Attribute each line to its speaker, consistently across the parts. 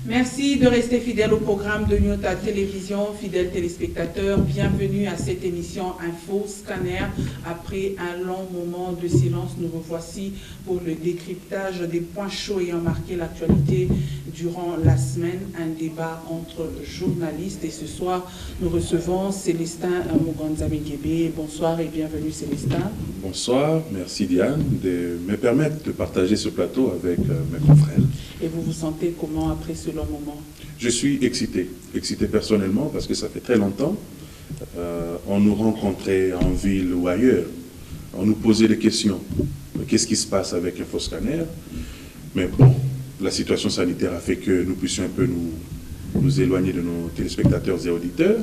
Speaker 1: Merci de rester fidèle au programme de Nyota Télévision. Fidèles téléspectateurs, bienvenue à cette émission Info Scanner. Après un long moment de silence, nous revoici pour le décryptage des points chauds ayant marqué l'actualité durant la semaine. Un débat entre journalistes. Et ce soir, nous recevons Célestin Muganza-Mégébé. Bonsoir et bienvenue Célestin.
Speaker 2: Bonsoir, merci Diane de me permettre de partager ce plateau avec mes confrères.
Speaker 1: Et vous vous sentez comment après ce long moment?
Speaker 2: Je suis excité personnellement parce que ça fait très longtemps. On nous rencontrait en ville ou ailleurs, on nous posait des questions. Qu'est-ce qui se passe avec InfoScanner? Mais bon, la situation sanitaire a fait que nous puissions un peu nous éloigner de nos téléspectateurs et auditeurs.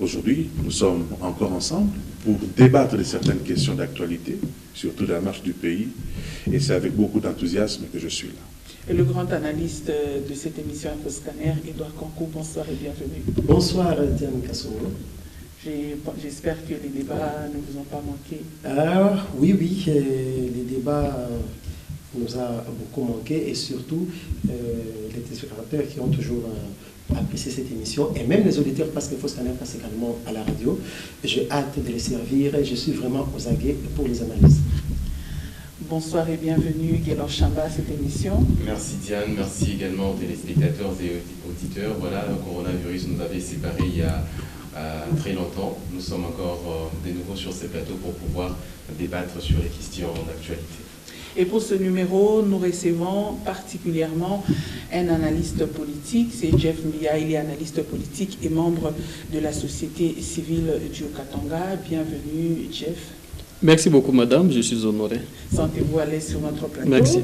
Speaker 2: Aujourd'hui, nous sommes encore ensemble pour débattre de certaines questions d'actualité, surtout de la marche du pays. Et c'est avec beaucoup d'enthousiasme que je suis là.
Speaker 1: Et le grand analyste de cette émission InfoScanner, Edouard Kankou, bonsoir et bienvenue.
Speaker 3: Bonsoir Diane Kassongo.
Speaker 1: J'espère que les débats ne vous ont pas manqué.
Speaker 3: Oui, les débats nous ont beaucoup manqué et surtout les téléspectateurs qui ont toujours apprécié cette émission et même les auditeurs parce qu'il faut InfoScanner passe également à la radio. J'ai hâte de les servir et je suis vraiment aux aguets pour les analyses.
Speaker 1: Bonsoir et bienvenue, Guélor Chamba, à cette émission.
Speaker 4: Merci Diane, merci également aux téléspectateurs et auditeurs. Voilà, le coronavirus nous avait séparés il y a très longtemps. Nous sommes encore de nouveau sur ces plateaux pour pouvoir débattre sur les questions d'actualité.
Speaker 1: Et pour ce numéro, nous recevons particulièrement un analyste politique, c'est Jeff Mbia, il est analyste politique et membre de la société civile du Katanga. Bienvenue Jeff.
Speaker 5: Merci beaucoup, madame. Je suis honoré.
Speaker 1: Sentez-vous à l'aise sur notre plateau.
Speaker 5: Merci.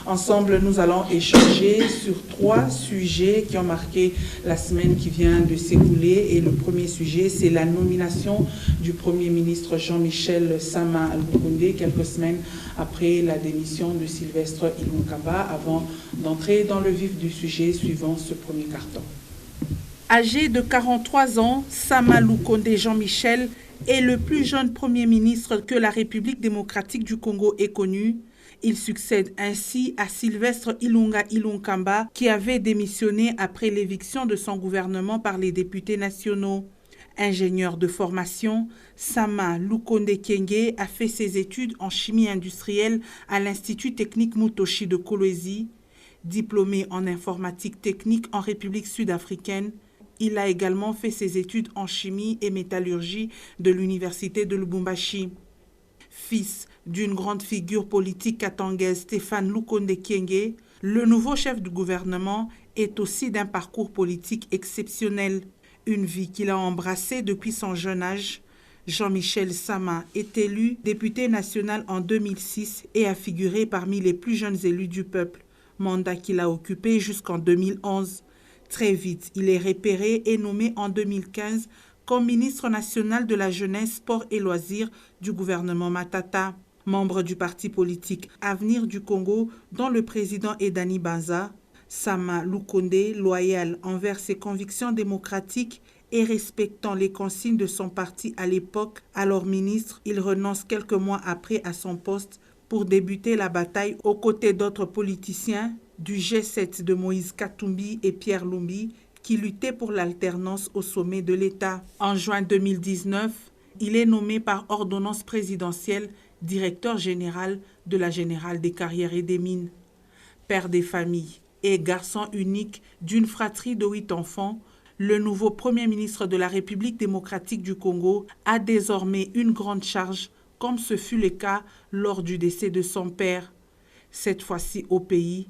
Speaker 1: Ensemble, nous allons échanger sur 3 sujets qui ont marqué la semaine qui vient de s'écouler. Et le premier sujet, c'est la nomination du Premier ministre Jean-Michel Sama Lukonde, quelques semaines après la démission de Sylvestre Ilunkamba. Avant d'entrer dans le vif du sujet, suivant ce premier carton. Âgé de 43 ans, Sama Lukonde Jean-Michel est le plus jeune Premier ministre que la République démocratique du Congo ait connu. Il succède ainsi à Sylvestre Ilunga Ilunkamba qui avait démissionné après l'éviction de son gouvernement par les députés nationaux. Ingénieur de formation, Sama Lukonde Kenge a fait ses études en chimie industrielle à l'Institut technique Mutoshi de Kolwezi. Diplômé en informatique technique en République sud-africaine, il a également fait ses études en chimie et métallurgie de l'université de Lubumbashi. Fils d'une grande figure politique katangaise, Stéphane Lukonde Kenge, le nouveau chef du gouvernement est aussi d'un parcours politique exceptionnel. Une vie qu'il a embrassée depuis son jeune âge. Jean-Michel Sama est élu député national en 2006 et a figuré parmi les plus jeunes élus du peuple, mandat qu'il a occupé jusqu'en 2011. Très vite, il est repéré et nommé en 2015 comme ministre national de la Jeunesse, Sport et Loisirs du gouvernement Matata. Membre du parti politique Avenir du Congo, dont le président est Dani Banza, Sama Lukonde, loyal envers ses convictions démocratiques et respectant les consignes de son parti à l'époque, alors ministre, il renonce quelques mois après à son poste pour débuter la bataille aux côtés d'autres politiciens du G7 de Moïse Katumbi et Pierre Lumbi qui luttaient pour l'alternance au sommet de l'État. En juin 2019, il est nommé par ordonnance présidentielle directeur général de la Générale des Carrières et des Mines. Père des familles et garçon unique d'une fratrie de 8 enfants, le nouveau Premier ministre de la République démocratique du Congo a désormais une grande charge, comme ce fut le cas lors du décès de son père. Cette fois-ci au pays,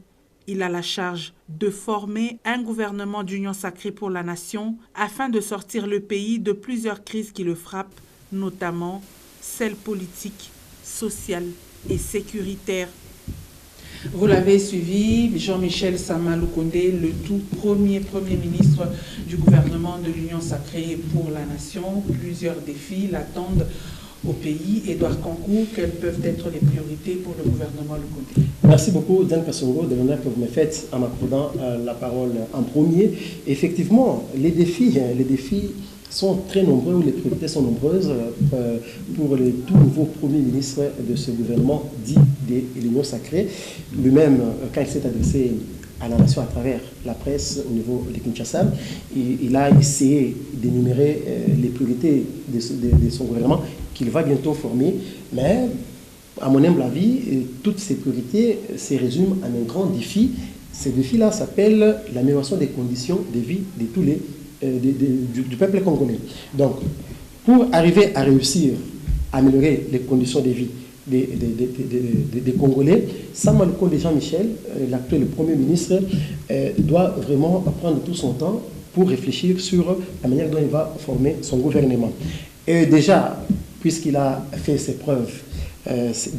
Speaker 1: il a la charge de former un gouvernement d'union sacrée pour la nation afin de sortir le pays de plusieurs crises qui le frappent, notamment celles politiques, sociales et sécuritaires. Vous l'avez suivi, Jean-Michel Sama Lukonde, le tout premier ministre du gouvernement de l'Union sacrée pour la nation. Plusieurs défis l'attendent au pays. Edouard Kankou, quelles peuvent être les priorités pour le gouvernement Lukonde?
Speaker 3: Merci beaucoup, Diane Kassongo, de l'honneur que vous me faites en m'accordant la parole en premier. Effectivement, les défis sont très nombreux, ou les priorités sont nombreuses pour le tout nouveau Premier ministre de ce gouvernement dit de l'Union sacrée. Lui-même, quand il s'est adressé à la nation à travers la presse au niveau de Kinshasa. Il a essayé d'énumérer les priorités de son gouvernement qu'il va bientôt former, mais à mon humble avis, toutes ces priorités se résument en un grand défi. Ce défi-là s'appelle l'amélioration des conditions de vie de tous les, du peuple congolais. Donc, pour arriver à réussir à améliorer les conditions de vie des Congolais, Sam Malukonde Jean-Michel, l'actuel Premier ministre, doit vraiment prendre tout son temps pour réfléchir sur la manière dont il va former son gouvernement. Et déjà, puisqu'il a fait ses preuves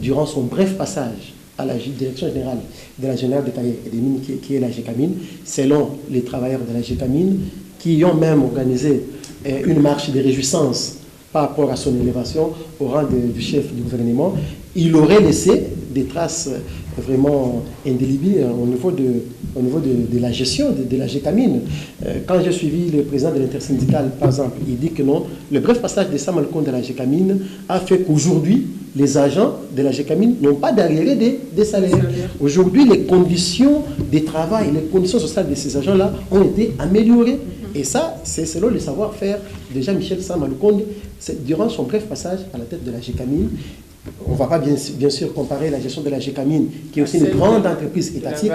Speaker 3: durant son bref passage à la direction générale de la générale de taille et des mines, qui est la GECAMINE, selon les travailleurs de la GECAMINE, qui ont même organisé une marche de réjouissance par rapport à son élévation au rang du chef du gouvernement, il aurait laissé des traces vraiment indélébiles au niveau de la gestion de la GECAMINE. Quand j'ai suivi le président de l'intersyndicale, par exemple, il dit que non, le bref passage de Sam Malukonde de la GECAMINE a fait qu'aujourd'hui, les agents de la GECAMINE n'ont pas d'arriérés des salaires. Aujourd'hui, les conditions de travail, les conditions sociales de ces agents-là ont été améliorées. Et ça, c'est selon le savoir-faire de Jean-Michel Sam Malukonde durant son bref passage à la tête de la GECAMINE. On ne va pas bien sûr comparer la gestion de la GECAMINE, qui est aussi une grande entreprise étatique,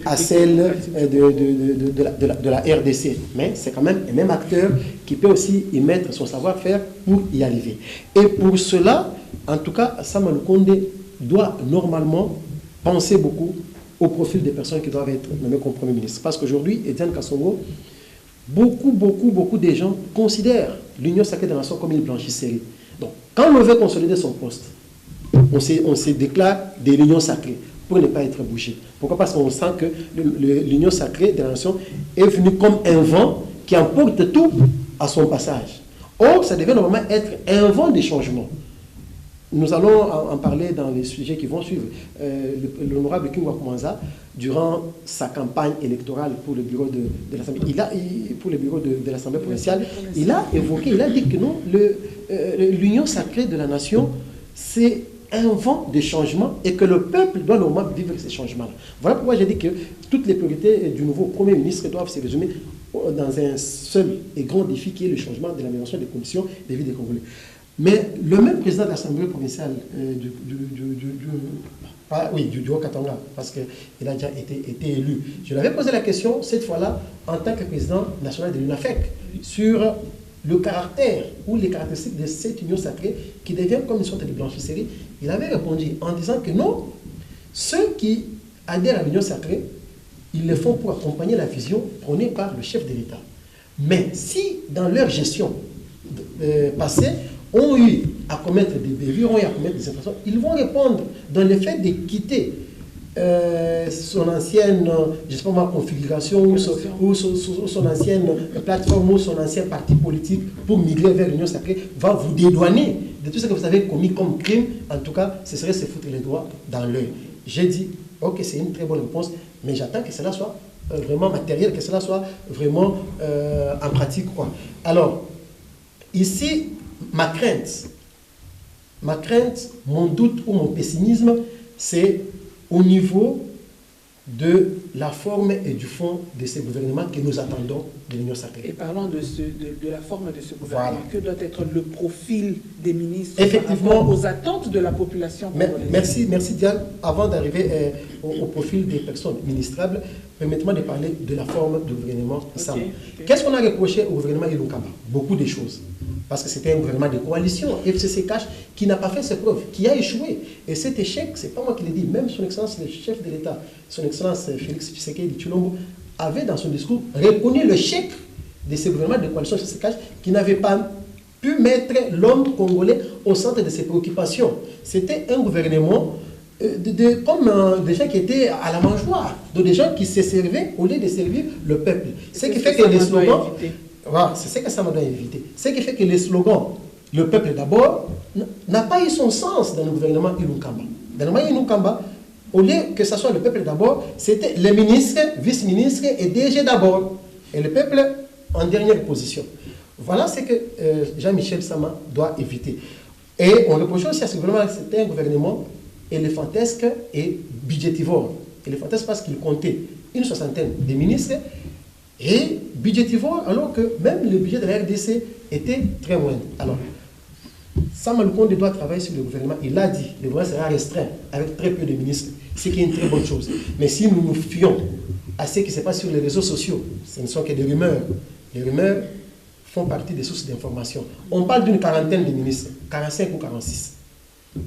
Speaker 3: à celle de la RDC. Mais c'est quand même un même acteur qui peut aussi y mettre son savoir-faire pour y arriver. Et pour cela, en tout cas, Sam Malukonde doit normalement penser beaucoup au profil des personnes qui doivent être nommées comme Premier ministre. Parce qu'aujourd'hui, Etienne Kassongo, beaucoup de gens considèrent l'Union sacrée des nations comme une blanchisserie. Donc, quand on veut consolider son poste, on se déclare de l'Union sacrée pour ne pas être bougé. Pourquoi? Parce qu'on sent que l'Union sacrée des nations est venue comme un vent qui emporte tout à son passage. Or, ça devait normalement être un vent de changement. Nous allons en parler dans les sujets qui vont suivre. L'honorable Kingwa Koumanza, durant sa campagne électorale pour le bureau de l'Assemblée, pour le bureau de l'Assemblée provinciale, il a évoqué, il a dit que non, l'union sacrée de la nation, c'est un vent de changement et que le peuple doit normalement vivre ces changements-là. Voilà pourquoi j'ai dit que toutes les priorités du nouveau Premier ministre doivent se résumer dans un seul et grand défi qui est le changement de l'amélioration des conditions de vie des Congolais. Mais le même président de l'Assemblée provinciale du Haut-Katanga, parce qu'il a déjà été élu, je lui avais posé la question, cette fois-là, en tant que président national de l'UNAFEC, sur le caractère ou les caractéristiques de cette union sacrée qui devient comme une sorte de blanchisserie. Il avait répondu en disant que non, ceux qui adhèrent à l'union sacrée, ils le font pour accompagner la vision prônée par le chef de l'État. Mais si, dans leur gestion passée, ont eu à commettre des bévues, ont eu à commettre des infractions, ils vont répondre dans le fait de quitter son ancienne, je sais pas moi, configuration ou son ancienne plateforme ou son ancien parti politique pour migrer vers l'union sacrée, va vous dédouaner de tout ce que vous avez commis comme crime. En tout cas, ce serait se foutre les doigts dans l'œil. J'ai dit, ok, c'est une très bonne réponse, mais j'attends que cela soit vraiment matériel, que cela soit vraiment en pratique, quoi. Alors, ici, ma crainte, mon doute ou mon pessimisme, c'est au niveau de la forme et du fond de ces gouvernements que nous attendons de l'Union sacrée.
Speaker 1: Et parlant de la forme de ce gouvernement, voilà. Que doit être le profil des ministres
Speaker 3: effectivement,
Speaker 1: par rapport aux attentes de la population congolaise?
Speaker 3: Merci Diane. Avant d'arriver au profil des personnes ministrables, permettez-moi de parler de la forme du gouvernement Sam. Qu'est-ce qu'on a reproché au gouvernement Ilunkamba? Beaucoup de choses. Parce que c'était un gouvernement de coalition, FCC Cash, qui n'a pas fait ses preuves, qui a échoué. Et cet échec, ce n'est pas moi qui l'ai dit, même son Excellence, le chef de l'État, son Excellence Félix Tshisekedi Tshilombo, avait dans son discours reconnu l'échec de ce gouvernement de coalition FCC Cash, qui n'avait pas pu mettre l'homme congolais au centre de ses préoccupations. C'était un gouvernement comme des gens qui étaient à la mangeoire, donc des gens qui se servaient au lieu de servir le peuple. Ce qui fait que les slogans... Voilà, c'est ce que ça m'a doit éviter. Ce qui fait que les slogans, le peuple d'abord, n'a pas eu son sens dans le gouvernement Ilunkamba. Dans le gouvernement Ilunkamba, au lieu que ce soit le peuple d'abord, c'était les ministres, vice-ministres et DG d'abord. Et le peuple en dernière position. Voilà ce que Jean-Michel Sama doit éviter. Et on reproche aussi à ce gouvernement que c'était un gouvernement éléphantesque et budgétivore. Éléphantesque parce qu'il comptait une soixantaine de ministres et budgétivore, alors que même le budget de la RDC était très moindre. Alors, Sama Lukonde doit travailler sur le gouvernement. Il a dit, le gouvernement sera restreint avec très peu de ministres, ce qui est une très bonne chose. Mais si nous nous fions à ce qui se passe sur les réseaux sociaux, ce ne sont que des rumeurs. Les rumeurs font partie des sources d'information. On parle d'une quarantaine de ministres, 45 ou 46.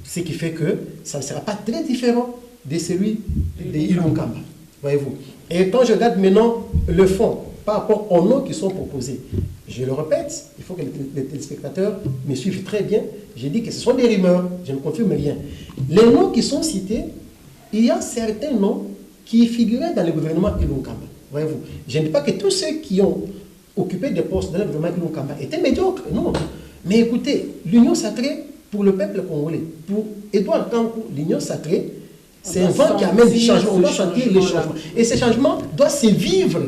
Speaker 3: Ce qui fait que ça ne sera pas très différent de celui de Ilunkamba. Voyez-vous. Et quand je regarde maintenant le fond, par rapport aux noms qui sont proposés, je le répète, il faut que les téléspectateurs me suivent très bien. J'ai dit que ce sont des rumeurs, je ne confirme rien. Les noms qui sont cités, il y a certains noms qui figuraient dans le gouvernement Ilunkamba. Voyez-vous. Je ne dis pas que tous ceux qui ont occupé des postes dans le gouvernement Ilunkamba étaient médiocres, non. Mais écoutez, l'union sacrée pour le peuple congolais, pour Edouard Kankou, l'union sacrée, c'est un vent qui amène du changement. On doit sentir les changements. Et ces changements doivent se vivre,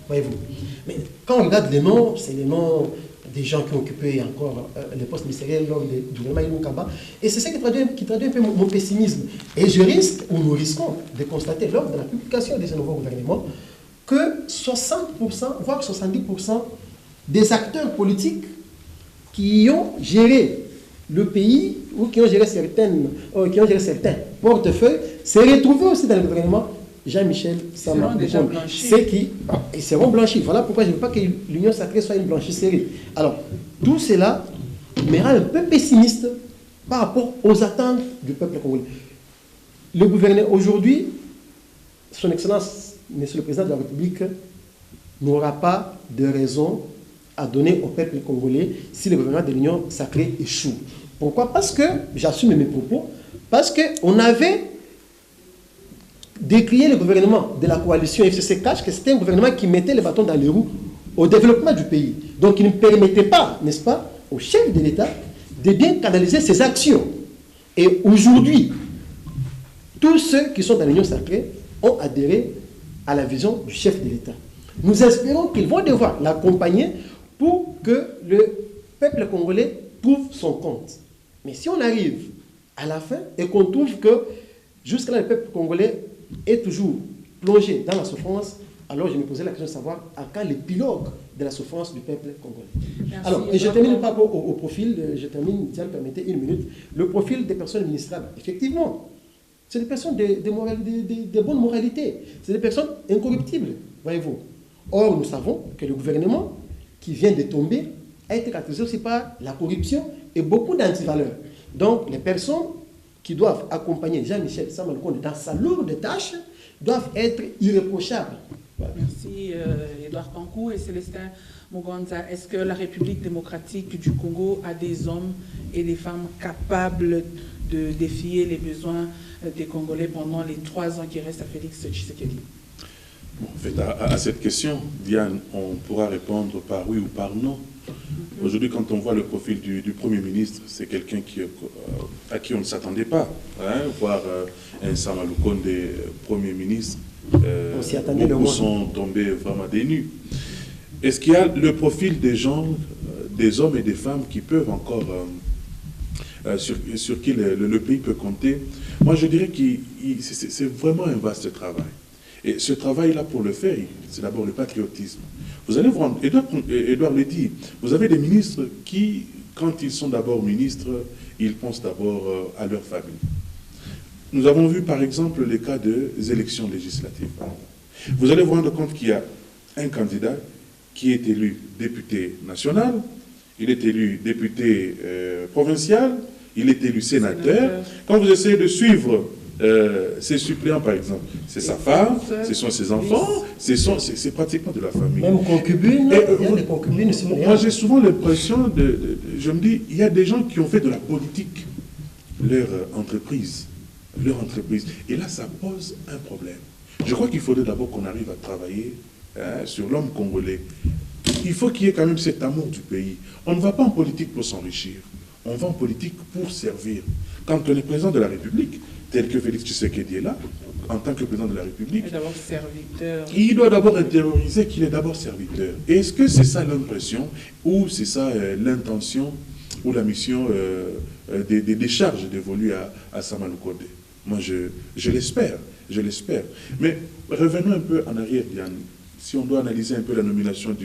Speaker 3: voyez-vous. Mais quand on regarde les noms, c'est les noms des gens qui ont occupé encore les postes ministériels lors du gouvernement Ilunkamba. Et c'est ça qui traduit un peu mon pessimisme. Et je risque, ou nous risquons, de constater lors de la publication de ce nouveau gouvernement que 60%, voire 70% des acteurs politiques qui ont géré le pays ou qui ont géré certains portefeuilles se retrouvent aussi dans le gouvernement Jean-Michel Sama Lukonde. Ils seront blanchis. Voilà pourquoi je ne veux pas que l'Union sacrée soit une blanchisserie. Alors, tout cela me rend un peu pessimiste par rapport aux attentes du peuple congolais. Le gouverneur aujourd'hui, son Excellence, Monsieur le Président de la République, n'aura pas de raison à donner au peuple congolais si le gouvernement de l'Union sacrée échoue. Pourquoi? Parce que, j'assume mes propos, parce qu'on avait décrié le gouvernement de la coalition FCC Cash, que c'était un gouvernement qui mettait les bâtons dans les roues au développement du pays. Donc il ne permettait pas, n'est-ce pas, au chef de l'État de bien canaliser ses actions. Et aujourd'hui, tous ceux qui sont dans l'Union sacrée ont adhéré à la vision du chef de l'État. Nous espérons qu'ils vont devoir l'accompagner pour que le peuple congolais trouve son compte. Mais si on arrive à la fin et qu'on trouve que jusqu'à là le peuple congolais est toujours plongé dans la souffrance, alors je me posais la question de savoir à quand l'épilogue de la souffrance du peuple congolais. Merci. Alors, et je termine par rapport au profil, je termine, si vous permettez une minute, le profil des personnes ministrables. Effectivement, c'est des personnes de bonne moralité, c'est des personnes incorruptibles, voyez-vous. Or, nous savons que le gouvernement qui vient de tomber a été caractérisé aussi par la corruption et beaucoup d'antivaleurs. Donc, les personnes qui doivent accompagner Jean-Michel Sama Lukonde dans sa lourde tâche doivent être irréprochables.
Speaker 1: Voilà. Merci Edouard Kankou et Célestin Muganza. Est-ce que la République démocratique du Congo a des hommes et des femmes capables de défier les besoins des Congolais pendant les 3 ans qui restent à Félix Tshisekedi?
Speaker 2: Bon, en fait, à cette question, Diane, on pourra répondre par oui ou par non. Aujourd'hui, quand on voit le profil du Premier ministre, c'est quelqu'un à qui on ne s'attendait pas. Voir un Sama Lukonde Premier ministre, beaucoup sont tombés vraiment des nues. Est-ce qu'il y a le profil des gens, des hommes et des femmes qui peuvent encore, sur qui le pays peut compter? Moi, je dirais que c'est vraiment un vaste travail. Et ce travail-là, pour le faire, c'est d'abord le patriotisme. Vous allez voir, Edouard le dit, vous avez des ministres qui, quand ils sont d'abord ministres, ils pensent d'abord à leur famille. Nous avons vu par exemple les cas des élections législatives. Vous allez vous rendre compte qu'il y a un candidat qui est élu député national, il est élu député provincial, il est élu sénateur. Quand vous essayez de suivre ses suppléants, par exemple, c'est sa femme, ce sont ses enfants, c'est pratiquement de la famille.
Speaker 3: Même concubines, il y a des concubines.
Speaker 2: Moi, j'ai souvent l'impression je me dis, il y a des gens qui ont fait de la politique leur entreprise. Et là, ça pose un problème. Je crois qu'il faudrait d'abord qu'on arrive à travailler sur l'homme congolais. Il faut qu'il y ait quand même cet amour du pays. On ne va pas en politique pour s'enrichir. On va en politique pour servir. Quand on est président de la République, tel que Félix Tshisekedi est là, en tant que président de la République, il doit d'abord intérioriser qu'il est d'abord serviteur. Et est-ce que c'est ça l'impression, ou c'est ça l'intention, ou la mission des charges dévolues à Sama Lukonde? Moi, je l'espère. je l'espère. Mais revenons un peu en arrière, Diane. Si on doit analyser un peu la nomination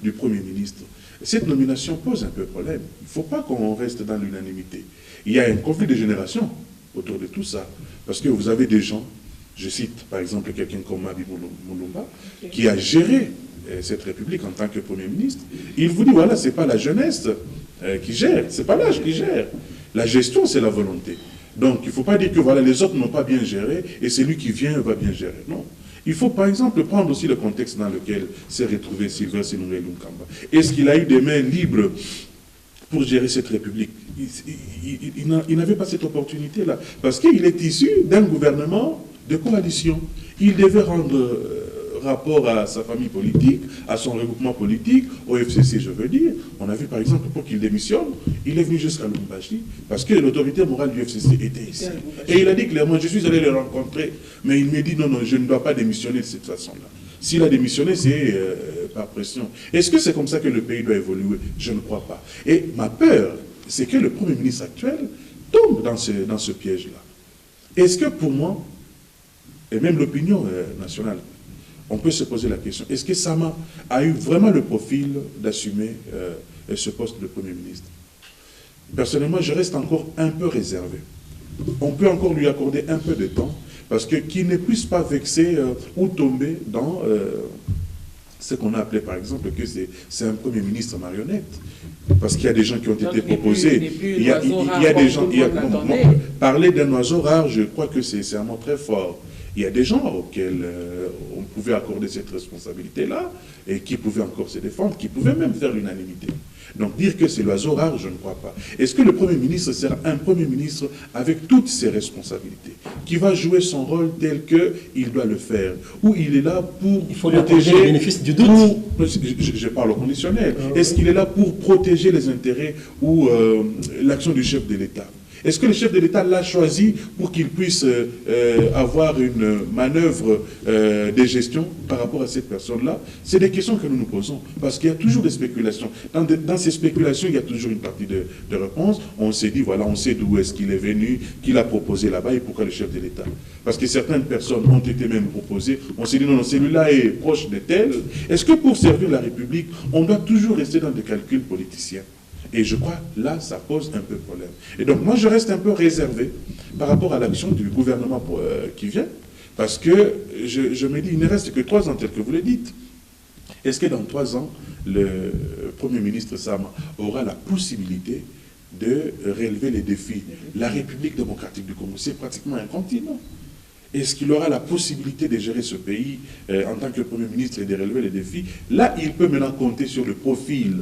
Speaker 2: du Premier ministre, cette nomination pose un peu problème. Il ne faut pas qu'on reste dans l'unanimité. Il y a un conflit de génération autour de tout ça. Parce que vous avez des gens, je cite par exemple quelqu'un comme Mabi Mulumba, qui a géré cette République en tant que Premier ministre. Il vous dit, voilà, ce n'est pas la jeunesse qui gère, ce n'est pas l'âge qui gère. La gestion, c'est la volonté. Donc, il ne faut pas dire que voilà, les autres n'ont pas bien géré et celui qui vient va bien gérer. Non. Il faut par exemple prendre aussi le contexte dans lequel s'est retrouvé Sylvain Sénouré Lunkamba. Est-ce qu'il a eu des mains libres pour gérer cette République? Il n'avait pas cette opportunité-là. Parce qu'il est issu d'un gouvernement de coalition. Il devait rendre rapport à sa famille politique, à son regroupement politique, au FCC, je veux dire. On a vu par exemple, pour qu'il démissionne, il est venu jusqu'à Lubumbashi, parce que l'autorité morale du FCC était ici. Et il a dit clairement, je suis allé le rencontrer, mais il m'a dit, non, non, je ne dois pas démissionner de cette façon-là. S'il a démissionné, c'est par pression. Est-ce que c'est comme ça que le pays doit évoluer? Je ne crois pas. Et ma peur, c'est que le Premier ministre actuel tombe dans ce piège-là. Est-ce que pour moi, et même l'opinion nationale, on peut se poser la question, est-ce que Sama a eu vraiment le profil d'assumer ce poste de Premier ministre? Personnellement, je reste encore un peu réservé. On peut encore lui accorder un peu de temps, parce que qu'il ne puisse pas vexer ou tomber dans ce qu'on a appelé par exemple que c'est un Premier ministre marionnette. Parce qu'il y a des gens qui ont été proposés. Il y a des gens... Parler d'un oiseau rare, je crois que c'est un mot très fort. Il y a des gens auxquels on pouvait accorder cette responsabilité-là et qui pouvaient encore se défendre, qui pouvaient même faire l'unanimité. Donc dire que c'est l'oiseau rare, je ne crois pas. Est-ce que le Premier ministre sera un Premier ministre avec toutes ses responsabilités, qui va jouer son rôle tel qu'il doit le faire, ou il est là pour protéger
Speaker 3: le bénéfice du doute.
Speaker 2: Je parle au conditionnel. Est-ce qu'il est là pour protéger les intérêts ou l'action du chef de l'État? Est-ce que le chef de l'État l'a choisi pour qu'il puisse avoir une manœuvre de gestion par rapport à cette personne-là? C'est des questions que nous nous posons, parce qu'il y a toujours des spéculations. Dans ces spéculations, il y a toujours une partie de réponse. On s'est dit, voilà, on sait d'où est-ce qu'il est venu, qu'il a proposé là-bas et pourquoi le chef de l'État. Parce que certaines personnes ont été même proposées. On s'est dit, non, non, celui-là est proche de tel. Est-ce que pour servir la République, on doit toujours rester dans des calculs politiciens? Et je crois, là, ça pose un peu problème. Et donc, moi, je reste un peu réservé par rapport à l'action du gouvernement qui vient, parce que je me dis, il ne reste que 3 ans, tel que vous le dites. Est-ce que dans 3 ans, le Premier ministre Sama aura la possibilité de relever les défis? La République démocratique du Congo, c'est pratiquement un continent. Est-ce qu'il aura la possibilité de gérer ce pays en tant que Premier ministre et de relever les défis? Là, il peut maintenant compter sur le profil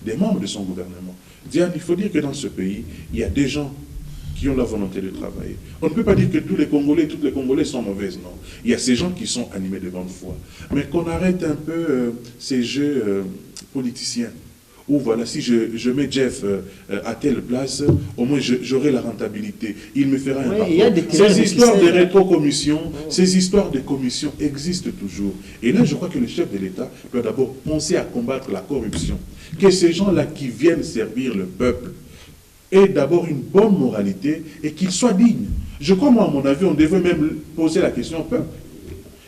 Speaker 2: des membres de son gouvernement. Diane, il faut dire que dans ce pays, il y a des gens qui ont la volonté de travailler. On ne peut pas dire que tous les Congolais sont mauvaises, non. Il y a ces gens qui sont animés de bonne foi. Mais qu'on arrête un peu ces jeux politiciens. Ou voilà, si je mets Jeff à telle place, au moins j'aurai la rentabilité. Il me fera un rapport. Ces histoires de rétrocommissions, ces histoires de commissions existent toujours. Et là, je crois que le chef de l'État doit d'abord penser à combattre la corruption. Que ces gens-là qui viennent servir le peuple aient d'abord une bonne moralité et qu'ils soient dignes. Je crois, moi, à mon avis, on devrait même poser la question au peuple.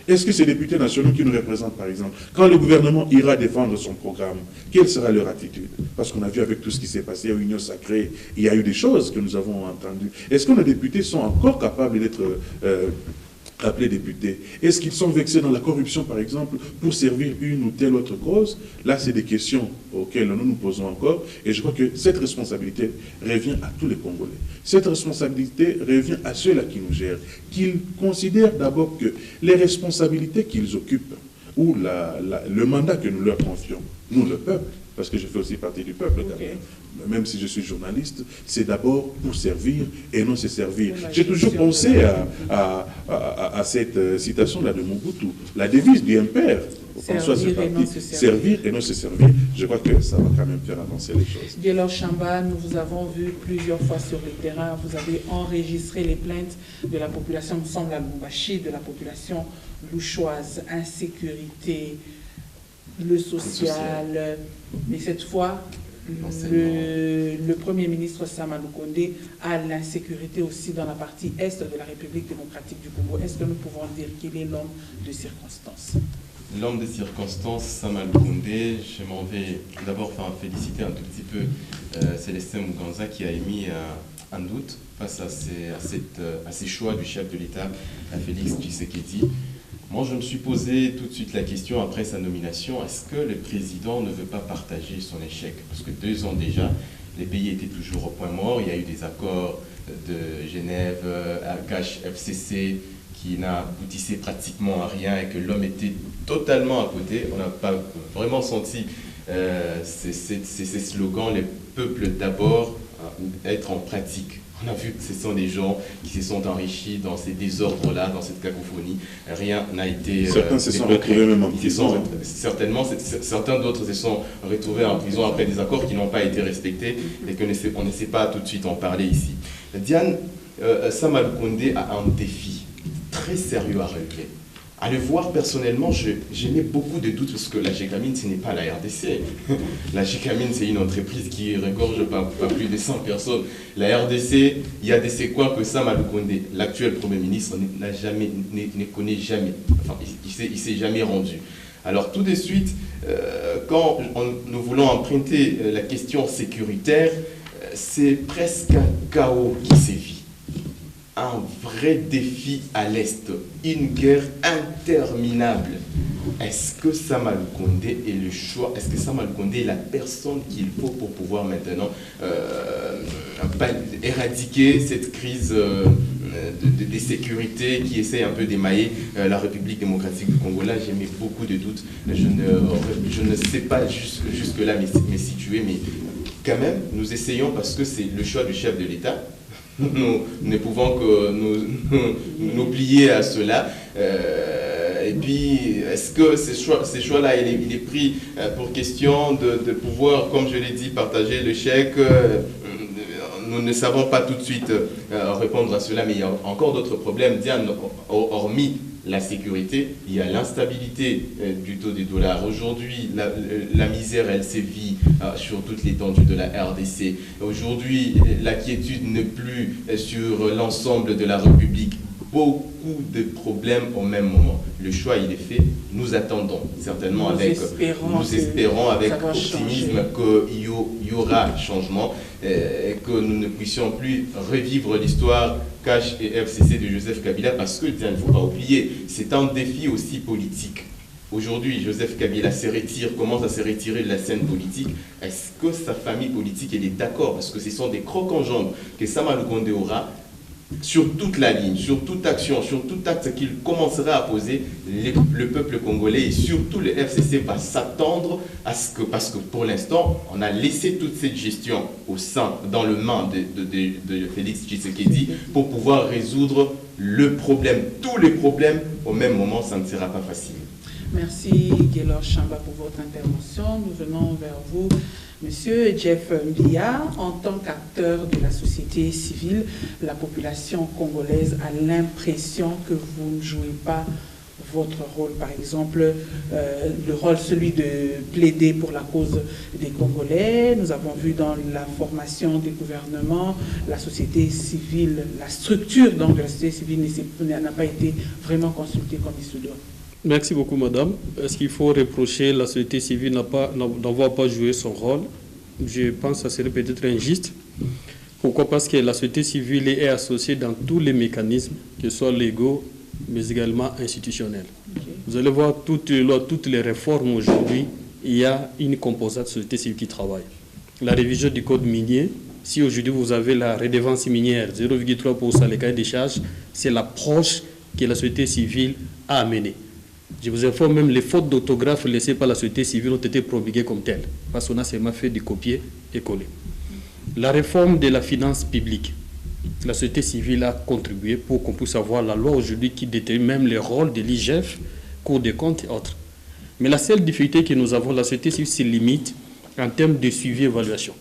Speaker 2: Est-ce que ces députés nationaux qui nous représentent, par exemple, quand le gouvernement ira défendre son programme, quelle sera leur attitude? Parce qu'on a vu avec tout ce qui s'est passé à l'Union Sacrée, il y a eu des choses que nous avons entendues. Est-ce que nos députés sont encore capables d'être appelés députés? Est-ce qu'ils sont vexés dans la corruption, par exemple, pour servir une ou telle autre cause? Là, c'est des questions auxquelles nous nous posons encore. Et je crois que cette responsabilité revient à tous les Congolais. Cette responsabilité revient à ceux-là qui nous gèrent, qu'ils considèrent d'abord que les responsabilités qu'ils occupent, ou le mandat que nous leur confions, nous, le peuple, parce que je fais aussi partie du peuple, même si je suis journaliste, c'est d'abord pour servir et non se servir. J'ai toujours pensé à cette citation-là de Mobutu, la devise du MPR, François servir et non se servir. Je crois que ça va quand même faire avancer les choses.
Speaker 1: Dielor Chamba, nous vous avons vu plusieurs fois sur le terrain, vous avez enregistré les plaintes de la population, nous sommes à Lubumbashi, de la population louchoise, insécurité, le social, mais cette fois, le Premier ministre Sama Lukonde à l'insécurité aussi dans la partie est de la République démocratique du Congo. Est-ce que nous pouvons dire qu'il est l'homme de circonstance?
Speaker 4: L'homme de circonstance, Sama Lukonde, je m'en vais d'abord féliciter un tout petit peu Célestin Muganza qui a émis un doute face à ces choix du chef de l'État, Félix Tshisekedi. Moi, je me suis posé tout de suite la question après sa nomination, est-ce que le président ne veut pas partager son échec? Parce que 2 ans déjà, les pays étaient toujours au point mort, il y a eu des accords de Genève, Akash, FCC, qui n'aboutissaient pratiquement à rien et que l'homme était totalement à côté. On n'a pas vraiment senti ces slogans, les peuples d'abord, être en pratique. On a vu que ce sont des gens qui se sont enrichis dans ces désordres-là, dans cette cacophonie. Rien n'a été...
Speaker 2: Certains se sont retrouvés même en prison.
Speaker 4: Certainement, certains d'autres se sont retrouvés en prison après des accords qui n'ont pas été respectés et qu'on ne sait pas tout de suite en parler ici. Diane, Sama Lukonde a un défi très sérieux à relever. À le voir personnellement, j'ai beaucoup de doutes parce que la Gécamine, ce n'est pas la RDC. La Gécamine, c'est une entreprise qui regorge pas plus de 100 personnes. La RDC, il y a des séquoies que Sama Lukonde, l'actuel Premier ministre, ne connaît jamais. Enfin, il s'est jamais rendu. Alors tout de suite, quand nous voulons emprunter la question sécuritaire, c'est presque un chaos qui sévit. Un vrai défi à l'Est, une guerre interminable. Est-ce que Sama Lukonde est le choix? Est-ce que Sama Lukonde est la personne qu'il faut pour pouvoir maintenant éradiquer cette crise de sécurité qui essaie un peu d'émailler la République démocratique du Congo? Là, j'ai mis beaucoup de doutes. Je ne sais pas jusque-là me situer, mais quand même, nous essayons parce que c'est le choix du chef de l'État. Nous ne pouvons que nous plier à cela. Et puis, est-ce que ces choix-là, il est pris pour question de pouvoir, comme je l'ai dit, partager le chèque? Nous ne savons pas tout de suite répondre à cela, mais il y a encore d'autres problèmes. Diane, hormis la sécurité, il y a l'instabilité du taux du dollar. Aujourd'hui, la misère, elle sévit sur toute l'étendue de la RDC. Aujourd'hui, l'inquiétude n'est plus sur l'ensemble de la République. Beaucoup de problèmes au même moment. Le choix, il est fait. Nous attendons certainement nous espérons avec optimisme qu'il y aura changement et que nous ne puissions plus revivre l'histoire Cash et FCC de Joseph Kabila parce que, il ne faut pas oublier, c'est un défi aussi politique. Aujourd'hui, Joseph Kabila commence à se retirer de la scène politique. Est-ce que sa famille politique, elle est d'accord? Parce que ce sont des crocs en jambes que Sama Lukonde aura sur toute la ligne, sur toute action, sur tout acte qu'il commencera à poser, le peuple congolais et surtout le FCC va s'attendre à ce que, parce que pour l'instant, on a laissé toute cette gestion dans le main de Félix Tshisekedi pour pouvoir résoudre le problème, tous les problèmes au même moment, ça ne sera pas facile.
Speaker 1: Merci Gaylor Chamba pour votre intervention. Nous venons vers vous. Monsieur Jeff Mbia, en tant qu'acteur de la société civile, la population congolaise a l'impression que vous ne jouez pas votre rôle, par exemple, le rôle, celui de plaider pour la cause des Congolais. Nous avons vu dans la formation des gouvernements, la société civile, la structure donc, de la société civile n'a pas été vraiment consultée comme il se doit.
Speaker 5: Merci beaucoup, madame. Est-ce qu'il faut reprocher la société civile d'avoir pas joué son rôle? Je pense que ça serait peut-être injuste. Pourquoi? Parce que la société civile est associée dans tous les mécanismes, que ce soit légaux, mais également institutionnels. Okay. Vous allez voir toutes les réformes aujourd'hui, il y a une composante société civile qui travaille. La révision du code minier, si aujourd'hui vous avez la redevance minière, 0,3% les cahiers des charges, c'est l'approche que la société civile a amenée. Je vous informe même, les fautes d'autographe laissées par la société civile ont été promulguées comme telles, parce qu'on a seulement fait du copier et coller. La réforme de la finance publique, la société civile a contribué pour qu'on puisse avoir la loi aujourd'hui qui détermine même les rôles de l'IGF, Cour des comptes et autres. Mais la seule difficulté que nous avons, la société civile se limite en termes de suivi et évaluation.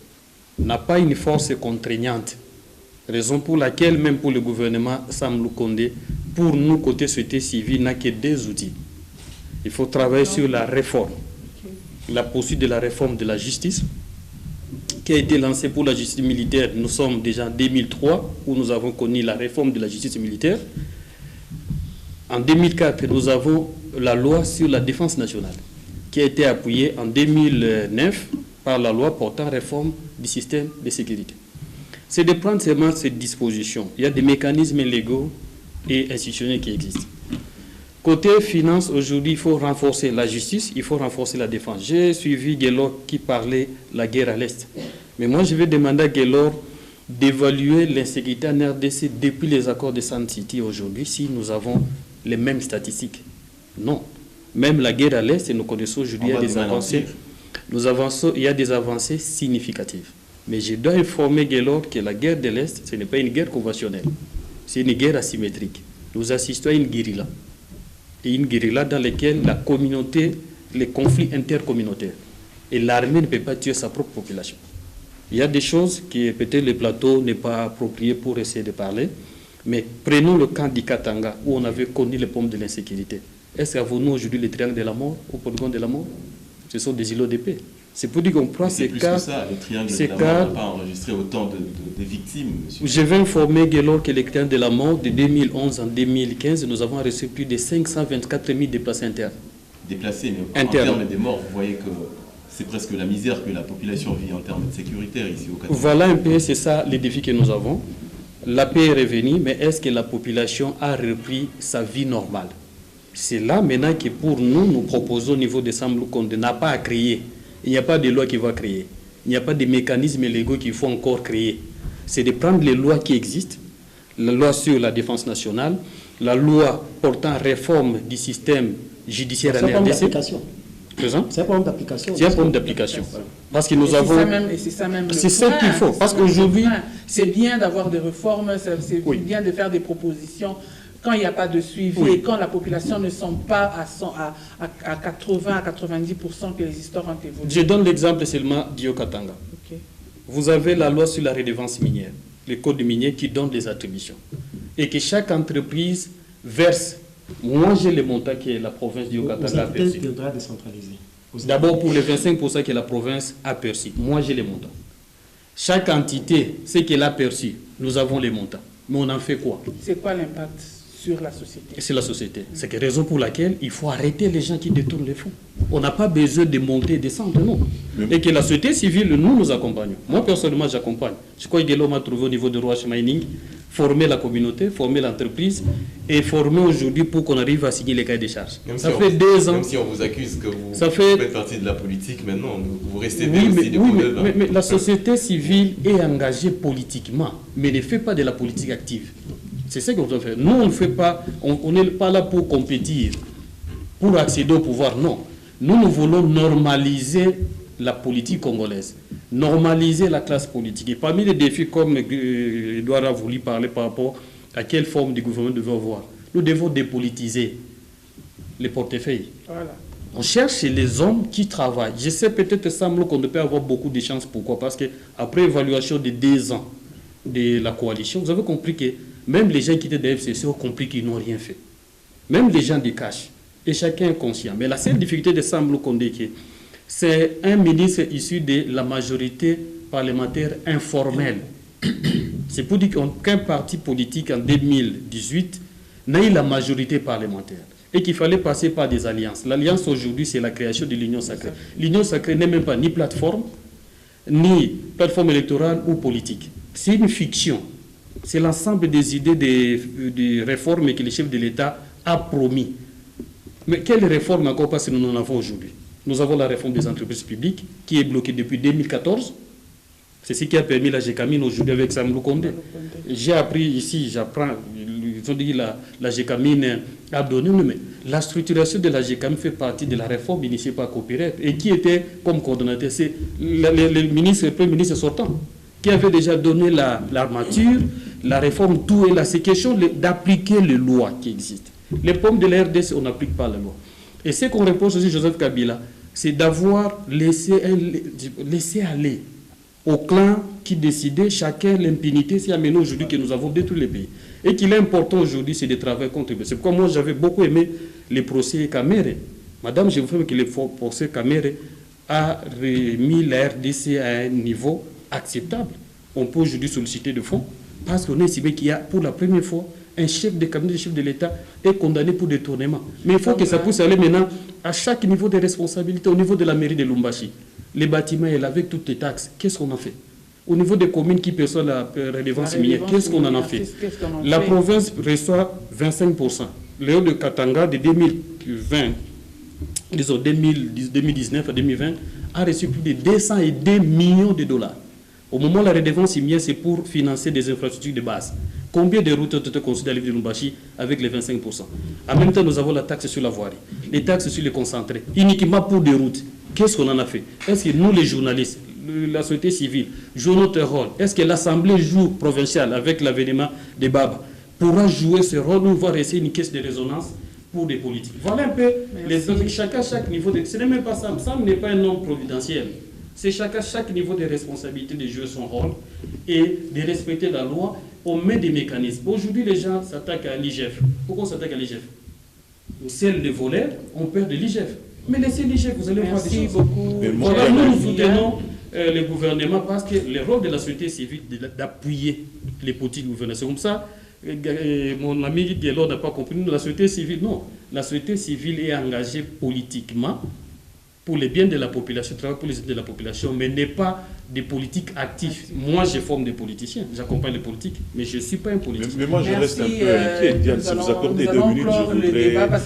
Speaker 5: N'a pas une force contraignante. Raison pour laquelle, même pour le gouvernement Sam Lukonde, pour nous, côté société civile, n'a que des outils. Il faut travailler sur la réforme, la poursuite de la réforme de la justice, qui a été lancé pour la justice militaire, nous sommes déjà en 2003, où nous avons connu la réforme de la justice militaire. En 2004, nous avons la loi sur la défense nationale, qui a été appuyée en 2009 par la loi portant réforme du système de sécurité. C'est de prendre seulement cette disposition. Il y a des mécanismes légaux et institutionnels qui existent. Côté finance, aujourd'hui, il faut renforcer la justice, il faut renforcer la défense. J'ai suivi Guélor qui parlait de la guerre à l'Est. Mais moi, je vais demander à Guélor d'évaluer l'insécurité en RDC depuis les accords de Sun City aujourd'hui, si nous avons les mêmes statistiques. Non. Même la guerre à l'Est, et nous connaissons aujourd'hui, il y a des avancées. Il y a des avancées significatives. Mais je dois informer Guélor que la guerre de l'Est, ce n'est pas une guerre conventionnelle. C'est une guerre asymétrique. Nous assistons à une guérilla. Et une guérilla dans laquelle la communauté, les conflits intercommunautaires. Et l'armée ne peut pas tuer sa propre population. Il y a des choses que peut-être le plateau n'est pas approprié pour essayer de parler. Mais prenons le camp d'Ikatanga, où on avait connu les pommes de l'insécurité. Est-ce qu'avons-nous aujourd'hui le triangle de la mort ou le polygone de la mort? Ce sont des îlots de paix. C'est pour dire qu'on prend ces cas.
Speaker 4: C'est plus que ça, le triangle de la mort n'a pas enregistré autant de victimes, monsieur.
Speaker 5: Je vais informer Guélor que le triangle de la mort, de 2011 en 2015, nous avons reçu plus de 524 000 déplacés internes.
Speaker 4: Déplacés, mais en termes des morts, vous voyez que c'est presque la misère que la population vit en termes de sécuritaire ici au Canada.
Speaker 5: Voilà un peu, c'est ça les défis que nous avons. La paix est revenue, mais est-ce que la population a repris sa vie normale? C'est là maintenant que pour nous, nous proposons au niveau de Samlou qu'on n'a pas à créer. Il n'y a pas de loi qui va créer. Il n'y a pas de mécanismes légaux qu'il faut encore créer. C'est de prendre les lois qui existent, la loi sur la défense nationale, la loi portant réforme du système judiciaire en RDC. C'est un problème d'application. C'est un problème d'application. Parce que nous avons...
Speaker 1: C'est
Speaker 5: ça qu'il faut. Parce qu'aujourd'hui...
Speaker 1: C'est bien d'avoir des réformes, c'est bien de faire des propositions. Quand il n'y a pas de suivi et quand la population ne sent pas à 80 à 90% que les histoires ont évolué.
Speaker 5: Je donne l'exemple seulement d'Yokatanga. Vous avez la loi sur la redevance minière, le code minier qui donne des attributions. Et que chaque entreprise verse. Moi, j'ai le montant que la province d'Yokatanga a perçu. D'abord pour les 25% que la province a perçu. Moi, j'ai les montants. Chaque entité, ce qu'elle a perçu, nous avons les montants. Mais on en fait quoi?
Speaker 1: C'est quoi l'impact sur la société?
Speaker 5: C'est la société. C'est la raison pour laquelle il faut arrêter les gens qui détournent les fonds. On n'a pas besoin de monter et descendre, non. Et que la société civile, nous accompagnons. Moi, personnellement, j'accompagne. Je crois que Guélor m'a trouvé au niveau de Roche Mining, former la communauté, former l'entreprise et former aujourd'hui pour qu'on arrive à signer les cahiers des charges. Ça fait 2 ans.
Speaker 4: Même si on vous accuse que vous faites partie de la politique maintenant, vous restez aussi des
Speaker 5: mais la société civile est engagée politiquement, mais ne fait pas de la politique active. C'est ce qu'on doit faire. Nous, on ne fait pas, on n'est pas là pour compétir, pour accéder au pouvoir, non. Nous voulons normaliser la politique congolaise, normaliser la classe politique. Et parmi les défis, comme Edouard a voulu parler par rapport à quelle forme de gouvernement nous devons avoir, nous devons dépolitiser les portefeuilles. Voilà. On cherche les hommes qui travaillent. Je sais peut-être semble qu'on ne peut avoir beaucoup de chances. Pourquoi? Parce qu'après évaluation de 2 ans de la coalition, vous avez compris que même les gens qui étaient de la FCC ont compris qu'ils n'ont rien fait. Même les gens du cash. Et chacun est conscient. Mais la seule difficulté de Samlou Kondé, c'est un ministre issu de la majorité parlementaire informelle. C'est pour dire qu'aucun parti politique en 2018 n'a eu la majorité parlementaire. Et qu'il fallait passer par des alliances. L'alliance aujourd'hui, c'est la création de l'Union sacrée. L'Union sacrée n'est même pas ni plateforme électorale ou politique. C'est une fiction. C'est l'ensemble des idées des réformes que le chef de l'État a promis. Mais quelle réforme encore parce que nous en avons aujourd'hui? Nous avons la réforme des entreprises publiques qui est bloquée depuis 2014. C'est ce qui a permis la GECAMINE aujourd'hui avec Samlou Kondé. J'ai appris ici, j'apprends, ils ont dit la GECAMINE a donné, mais la structuration de la GECAMINE fait partie de la réforme initiée par Copyright. Et qui était comme coordonnateur? C'est le premier ministre sortant, qui avait déjà donné l'armature, la réforme, tout est là. C'est question d'appliquer les lois qui existent. Les pommes de la RDC, on n'applique pas la loi. Et ce qu'on reproche aussi Joseph Kabila, c'est d'avoir laissé aller au clan qui décidait, chacun l'impunité, c'est amené aujourd'hui que nous avons détruit les pays. Et qu'il est important aujourd'hui, c'est de travailler contre. C'est pourquoi moi j'avais beaucoup aimé les procès Kamere. Madame, je vous fais que le procès Kamere a remis la RDC à un niveau acceptable. On peut aujourd'hui solliciter de fonds parce qu'on estime qu'il y a pour la première fois un chef de cabinet, chef de l'État est condamné pour détournement. Mais il faut que ça puisse aller maintenant à chaque niveau de responsabilité, au niveau de la mairie de Lumbashi. Les bâtiments, avec toutes les taxes, qu'est-ce qu'on en fait? Au niveau des communes qui perçoivent la redevance minière, qu'est-ce qu'on en a fait? La province reçoit 25%. Le haut de Katanga de 2020, disons 2019 à 2020, a reçu plus de 202 millions de dollars. Au moment où la redevance minière, c'est pour financer des infrastructures de base. Combien de routes ont été construites à l'île de Lumbashi avec les 25%? En même temps, nous avons la taxe sur la voirie, les taxes sur les concentrés, uniquement pour des routes. Qu'est-ce qu'on en a fait? Est-ce que nous, les journalistes, la société civile, jouons notre rôle? Est-ce que l'Assemblée provinciale, avec l'avènement des Baba, pourra jouer ce rôle ou va rester une caisse de résonance pour des politiques? Voilà un peu chaque niveau. Ce n'est même pas ça. Sam n'est pas un homme providentiel. C'est chaque niveau de responsabilité de jouer son rôle et de respecter la loi. On met des mécanismes. Aujourd'hui, les gens s'attaquent à l'IGF. Pourquoi on s'attaque à l'IGF? C'est le voleur, on perd de l'IGF. Mais laissez l'IGF, vous allez voir des choses.
Speaker 1: Beaucoup.
Speaker 5: Voilà, nous soutenons le gouvernement parce que le rôle de la société civile d'appuyer les politiques gouvernementales. C'est comme ça, mon ami Diallo n'a pas compris. La société civile, non. La société civile est engagée politiquement pour le bien de la population, travaille pour les intérêts de la population, mais n'est pas des politiques actifs. Moi, je forme des politiciens, j'accompagne les politiques, mais je ne suis pas un politicien.
Speaker 2: Mais moi, je reste un peu inquiet. Diane, si vous accordez 2 minutes,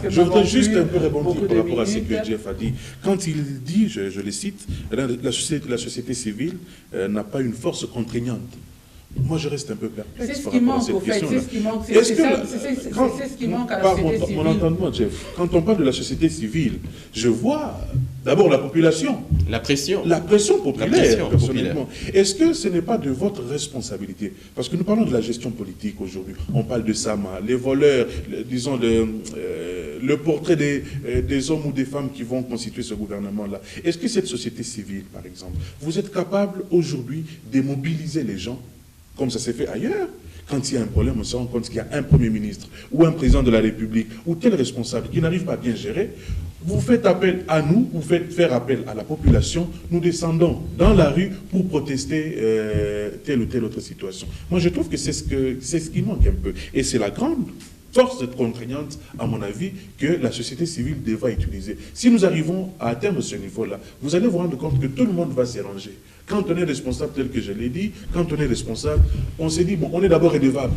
Speaker 2: je voudrais juste un peu répondre par rapport à ce que Jeff a dit. Quand il dit, je le cite, la société civile n'a pas une force contraignante. Moi, je reste un peu perplexe par rapport à cette question.
Speaker 1: C'est ce qui manque, c'est ce qui manque à la société civile.
Speaker 2: Mon entendement, Jeff, quand on parle de la société civile, je vois d'abord la population.
Speaker 4: La pression.
Speaker 2: La pression populaire, personnellement. Est-ce que ce n'est pas de votre responsabilité? Parce que nous parlons de la gestion politique aujourd'hui. On parle de Sama, les voleurs, disons, le portrait des hommes ou des femmes qui vont constituer ce gouvernement-là. Est-ce que cette société civile, par exemple, vous êtes capable aujourd'hui de mobiliser les gens comme ça s'est fait ailleurs? Quand il y a un problème, on se rend compte qu'il y a un Premier ministre ou un président de la République ou tel responsable qui n'arrive pas à bien gérer. Vous faites appel à nous, vous faites faire appel à la population. Nous descendons dans la rue pour protester telle ou telle autre situation. Moi, je trouve que c'est ce qui manque un peu. Et c'est la grande force contraignante, à mon avis, que la société civile devra utiliser. Si nous arrivons à atteindre ce niveau-là, vous allez vous rendre compte que tout le monde va s'arranger. Quand on est responsable, tel que je l'ai dit, quand on est responsable, on s'est dit, bon, on est d'abord redevable.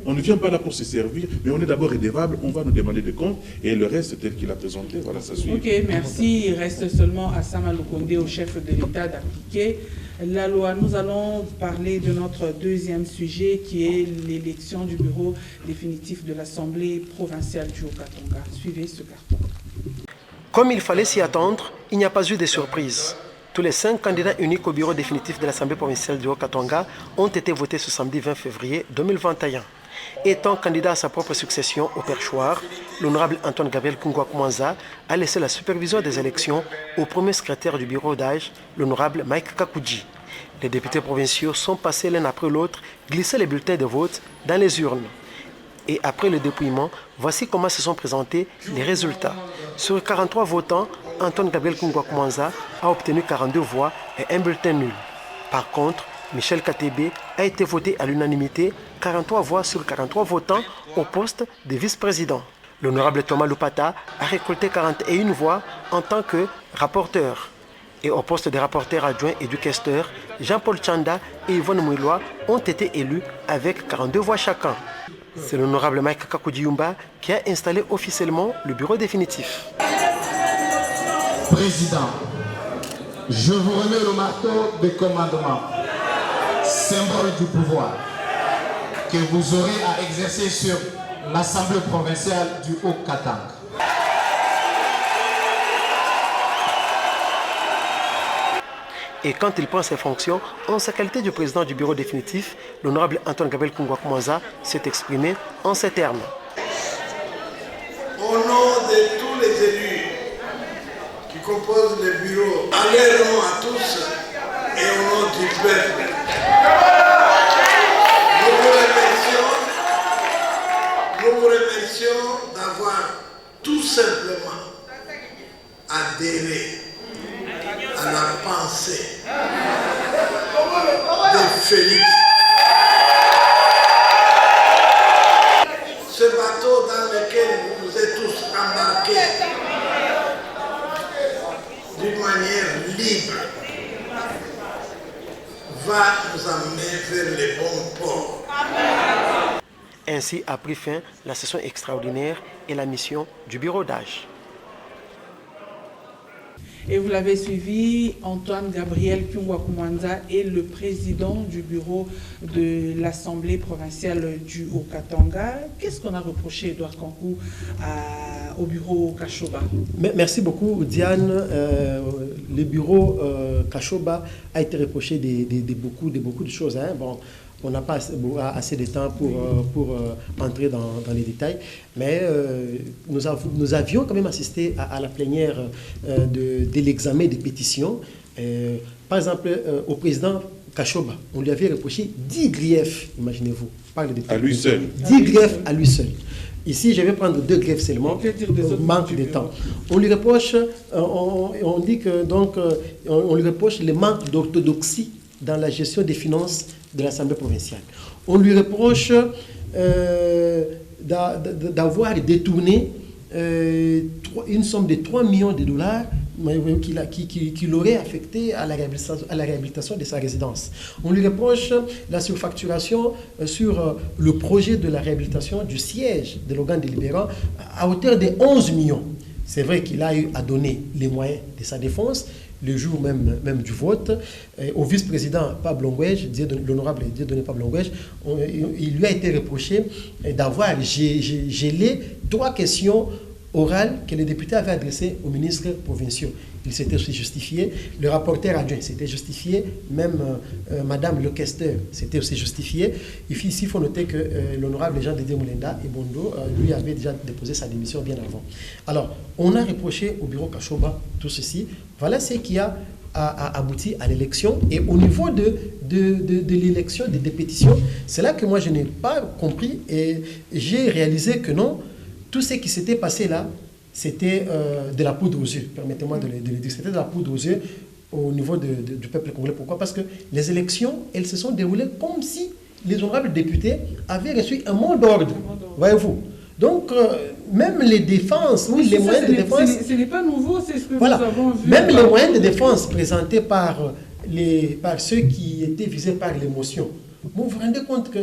Speaker 2: On ne vient pas là pour se servir, mais on est d'abord redevable, on va nous demander des comptes, et le reste tel qu'il a présenté, voilà, ça suit.
Speaker 1: Ok, merci. Il reste seulement à Sama Lukonde, au chef de l'État, d'appliquer la loi. Nous allons parler de notre deuxième sujet, qui est l'élection du bureau définitif de l'Assemblée provinciale du Haut-Katanga. Suivez ce carton.
Speaker 3: Comme il fallait s'y attendre, il n'y a pas eu de surprise. Tous les 5 candidats uniques au bureau définitif de l'Assemblée provinciale du Haut-Katanga ont été votés ce samedi 20 février 2021. Étant candidat à sa propre succession au perchoir, l'honorable Antoine Gabriel Kungwa-Koumanza a laissé la supervision des élections au premier secrétaire du bureau d'âge, l'honorable Mike Kakouji. Les députés provinciaux sont passés l'un après l'autre glisser les bulletins de vote dans les urnes. Et après le dépouillement, voici comment se sont présentés les résultats. Sur 43 votants, Antoine Gabriel Kungwa-Koumanza a obtenu 42 voix et un bulletin nul. Par contre, Michel Katebe a été voté à l'unanimité, 43 voix sur 43 votants au poste de vice-président. L'honorable Thomas Lupata a récolté 41 voix en tant que rapporteur. Et au poste de rapporteur adjoint et du questeur, Jean-Paul Chanda et Yvonne Mouilois ont été élus avec 42 voix chacun. C'est l'honorable Mike Kakoudiumba qui a installé officiellement le bureau définitif.
Speaker 6: Président, je vous remets le marteau de commandement, symbole du pouvoir, que vous aurez à exercer sur l'Assemblée provinciale du Haut-Katanga.
Speaker 3: Et quand il prend ses fonctions, en sa qualité de président du bureau définitif, l'honorable Antoine Gabriel Kungwa-Koumanza s'est exprimé en ces termes.
Speaker 7: Au nom de tous les élus qui composent le bureau, en leur nom à tous et au nom du peuple, nous vous remercions d'avoir tout simplement adhéré à la pensée de Félix. Ce bateau dans lequel vous vous êtes tous embarqués d'une manière libre va nous amener vers les bons ports.
Speaker 3: Ainsi a pris fin la session extraordinaire et la mission du bureau d'âge.
Speaker 1: Et vous l'avez suivi, Antoine Gabriel Kyungwa-Kumwanza est le président du bureau de l'Assemblée provinciale du Haut-Katanga. Qu'est-ce qu'on a reproché, Edouard Kankou, au bureau Kashoba?
Speaker 3: Merci beaucoup, Diane. Le bureau Kashoba a été reproché de beaucoup de choses. Hein. Bon, on n'a pas assez de temps pour entrer dans les détails, mais nous avions quand même assisté à la plénière de l'examen des pétitions. Par exemple, au président Kashoba, on lui avait reproché 10 griefs, imaginez-vous.
Speaker 2: À lui seul.
Speaker 3: 10 griefs à lui seul. Ici, je vais prendre 2 griefs seulement, manque de temps. On lui reproche, on dit que donc, on lui reproche le manque d'orthodoxie dans la gestion des finances de l'Assemblée provinciale. On lui reproche d'avoir détourné une somme de 3 millions de dollars qui l'aurait affecté à la réhabilitation de sa résidence. On lui reproche la surfacturation sur le projet de la réhabilitation du siège de l'organe délibérant à hauteur de 11 millions. C'est vrai qu'il a eu à donner les moyens de sa défense, le jour même du vote. Au vice-président Pablo Ngwej, l'honorable Dieudonné Pablo Ngwej, il lui a été reproché d'avoir gelé 3 questions orales que les députés avaient adressées aux ministres provinciaux. Il s'était aussi justifié. Le rapporteur adjoint s'était justifié. Même Madame le questeur s'était aussi justifié. Ici, il faut noter que l'honorable Jean-Dédé Moulenda et Bondo, lui, avait déjà déposé sa démission bien avant. Alors, on a reproché au bureau Kashoba tout ceci. Voilà ce qui a abouti à l'élection. Et au niveau de l'élection des pétitions, c'est là que moi, je n'ai pas compris et j'ai réalisé que non, tout ce qui s'était passé là, c'était de la poudre aux yeux, permettez-moi de le dire. C'était de la poudre aux yeux au niveau du peuple congolais. Pourquoi? Parce que les élections, elles se sont déroulées comme si les honorables députés avaient reçu un mot d'ordre, voyez-vous. Donc, même les défenses, oui, les moyens de défense...
Speaker 1: Ce n'est pas nouveau, c'est ce que
Speaker 3: voilà,
Speaker 1: nous avons vu.
Speaker 3: même les moyens de défense présentés par ceux qui étaient visés par l'émotion. Vous vous rendez compte que